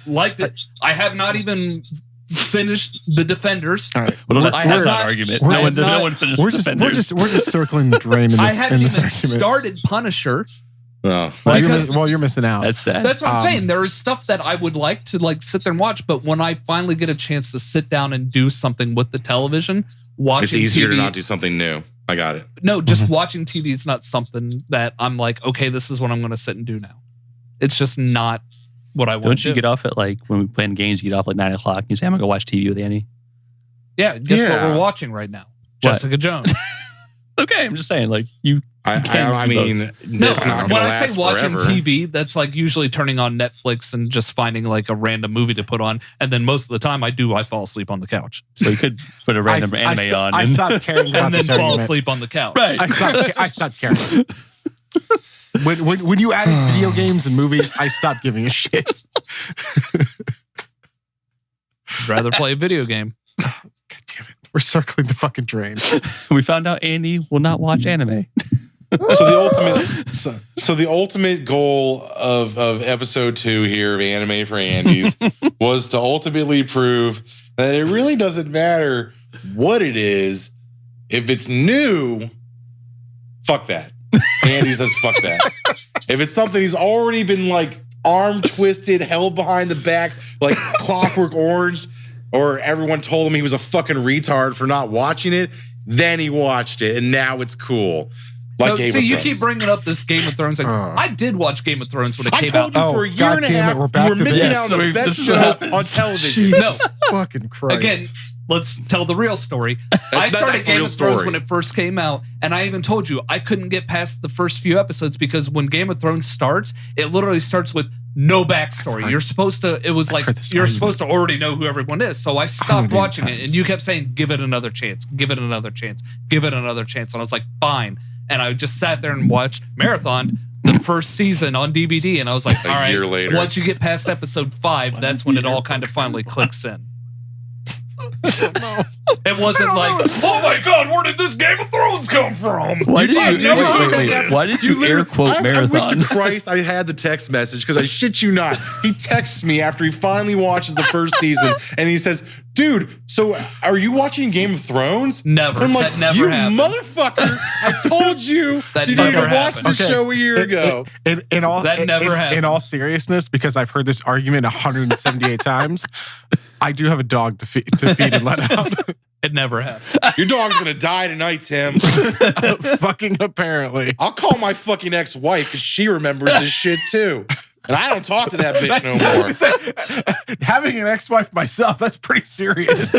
Liked it. I have not even finished The Defenders. All right. Well, I have that argument. No one finished The Defenders. We're just circling the drain in this, I haven't even argument. started Punisher. Oh. You're missing out. That's sad. That's what I'm saying. There is stuff that I would like to sit there and watch, but when I finally get a chance to sit down and do something with the television, watching it's easier TV, to not do something new. I got it. No, just watching TV is not something that I'm like, okay, this is what I'm going to sit and do now. It's just not what I want. Don't you get off at like when we playing games? You get off like 9 o'clock. You say, "I'm gonna go watch TV with Annie." Yeah, guess what we're watching right now? What? Jessica Jones. Okay, I'm just saying, like you. I mean, that's not when gonna I say last watching forever. TV, that's like usually turning on Netflix and just finding like a random movie to put on, and then most of the time I fall asleep on the couch. So you could put a random anime on, I stopped caring about and then this fall argument. asleep on the couch. Right. I stopped caring. When you added video games and movies, I stopped giving a shit. I'd rather play a video game. God damn it. We're circling the fucking drain. We found out Andy will not watch anime. So the ultimate goal of episode 2 here of Anime for Andes was to ultimately prove that it really doesn't matter what it is. If it's new, fuck that. Andy says fuck that. If it's something he's already been like arm twisted, held behind the back, like Clockwork Orange, or everyone told him he was a fucking retard for not watching it, then he watched it and now it's cool. Like Game of you Thrones. keep bringing up this Game of Thrones. Like, I did watch Game of Thrones when it came out. I told you for a year and a half, you were missing out on the best show on television. Jesus fucking Christ. Again, let's tell the real story. I started Game of Thrones when it first came out, and I even told you I couldn't get past the first few episodes because when Game of Thrones starts, it literally starts with no backstory. You're supposed to already know who everyone is. So I stopped watching it, and you kept saying, give it another chance, give it another chance, give it another chance. And I was like, fine. And I just sat there and watched Marathon, the first season on DVD, and I was like, all right, year later. Once you get past episode 5, that's when it all kind of finally clicks in. It wasn't like, oh my god, where did this Game of Thrones come from? Why did you air quote Marathon? I wish to Christ I had the text message because I shit you not. He texts me after he finally watches the first season and he says, dude, so are you watching Game of Thrones? Never. I'm like, that never you happened. Motherfucker, I told you that to never watch the happened. show a year ago. In all seriousness, because I've heard this argument 178 times, I do have a dog to feed and let out. It never happened. Your dog's gonna die tonight, Tim. Fucking apparently. I'll call my fucking ex-wife because she remembers this shit too. And I don't talk to that bitch no more. Having an ex-wife myself, that's pretty serious.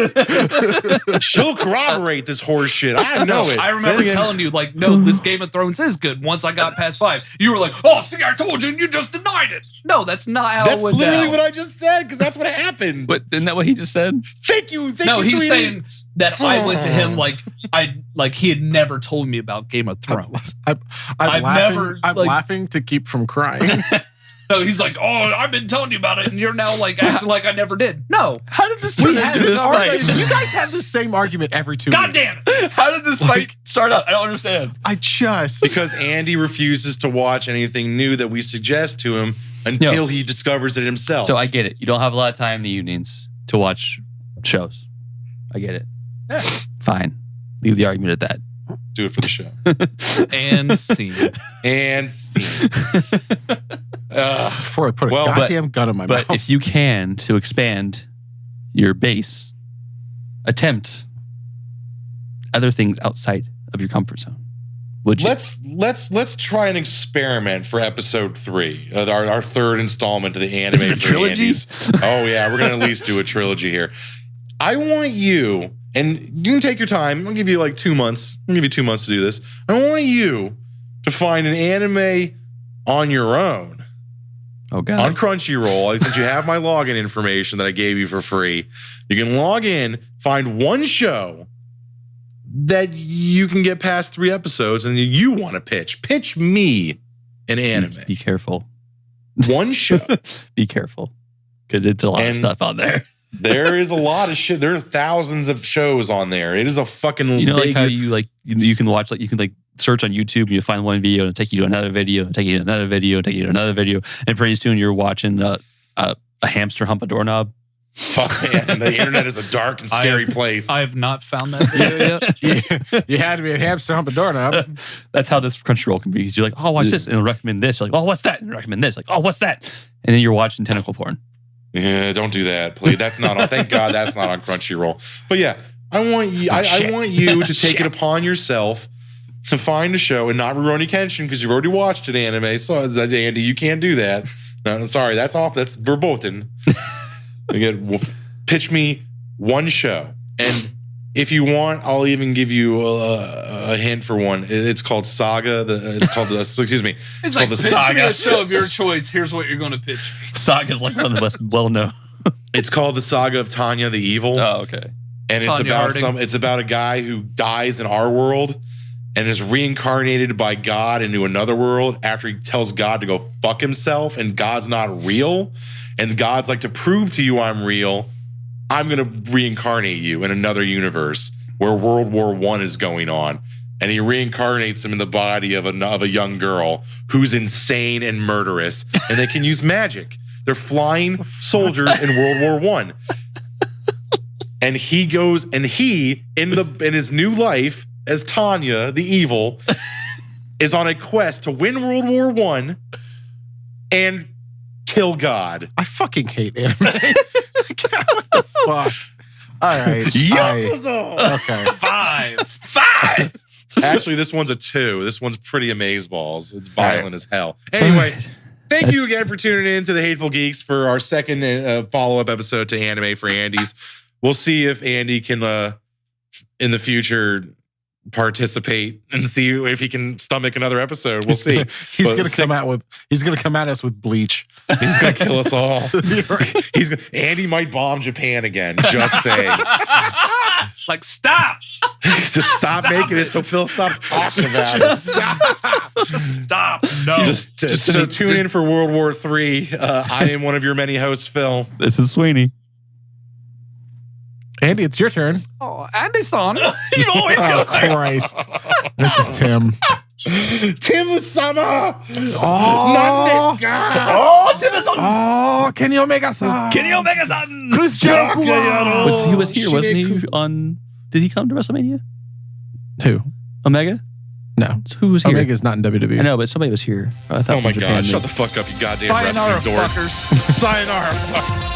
She'll corroborate this horse shit. I know it. I remember telling you, like, no, this Game of Thrones is good. Once I got past 5, you were like, oh, see, I told you, and you just denied it. No, that's not how it went down. That's literally what I just said, because that's what happened. But isn't that what he just said? Thank you. No, he was saying that I went to him like he had never told me about Game of Thrones. I'm laughing to keep from crying. No, he's like, oh, I've been telling you about it, and you're now like acting like I never did. No, how did this fight? You guys have the same argument every 2 weeks. God damn it! How did this fight start out? I don't understand. Because Andy refuses to watch anything new that we suggest to him until he discovers it himself. So I get it. You don't have a lot of time in the evenings to watch shows. I get it. Yeah. Fine. Leave the argument at that. Do it for the show. And scene. And scene. Before I put a goddamn gun in my mouth. But if you can, to expand your base, attempt other things outside of your comfort zone. Would you? Let's try an experiment for episode 3, our third installment of the anime trilogy. Oh yeah, we're gonna at least do a trilogy here. I want you, and you can take your time. I'll give you like 2 months. I'll give you 2 months to do this. I want you to find an anime on your own. Oh God. On Crunchyroll, since you have my login information that I gave you for free, you can log in, find one show that you can get past 3 episodes and you want to pitch. Pitch me an anime. Be careful. One show. Be careful. Because it's a lot of stuff on there. There is a lot of shit. There are thousands of shows on there. It is a fucking like how you can watch, you can search on YouTube and you find one video and take you to another video, take you to another video, take you to another video, and pretty soon you're watching a hamster hump a doorknob. Fuck man, the internet is a dark and scary place. I have not found that video yet. You had to be a hamster hump a doorknob. That's how this Crunchyroll can be. You're like, oh, watch this, and it'll recommend this. You're like, oh, what's that? And recommend this. Like, oh, what's that? And then you're watching tentacle porn. Yeah, don't do that, please. That's not on. Thank God that's not on Crunchyroll. But yeah, I want you. I want you to take it upon yourself to find a show and not Rurouni Kenshin because you've already watched an anime. So Andy, you can't do that. No, I'm sorry, that's off. That's verboten. Again, pitch me one show, and if you want, I'll even give you a hint for one. It's called Saga. It's called the Saga. Me a show of your choice. Here's what you're going to pitch me. Saga's like one of the most well-known. It's called the Saga of Tanya the Evil. Oh, okay. And it's about a guy who dies in our world and is reincarnated by God into another world after he tells God to go fuck himself, and God's not real. And God's like, to prove to you I'm real, I'm going to reincarnate you in another universe where World War I is going on. And he reincarnates him in the body of a young girl who's insane and murderous. And they can use magic. They're flying soldiers in World War I. And he goes, and he, in his new life as Tanya, the evil, is on a quest to win World War I and kill God. I fucking hate anime. What the fuck? All right. Okay. 5. Actually, this one's a 2. This one's pretty amazeballs. It's violent as hell. Anyway, thank you again for tuning in to The Hateful Geeks for our second follow-up episode to Anime for Andy's. We'll see if Andy can, in the future, participate and see if he can stomach another episode. We'll see. He's gonna come at us with bleach. He's gonna kill us all. Andy might bomb Japan again. Just saying. Like, stop. Just stop making it so Phil stops talking about it. Stop. No. So tune in for World War III. I am one of your many hosts, Phil. This is Sweeney. Andy, it's your turn. Oh, Andy-san. You always Oh, Christ. This is Tim. Tim-sama! Oh, Tim-san! Oh, Kenny Omega-san! Christian! He was here, wasn't he? Did he come to WrestleMania? Who? Omega? No. So who was here? Omega's not in WWE. I know, but somebody was here. Oh my God. Shut the fuck up, you goddamn wrestling dorks. fuckers. Sayonara, fuckers.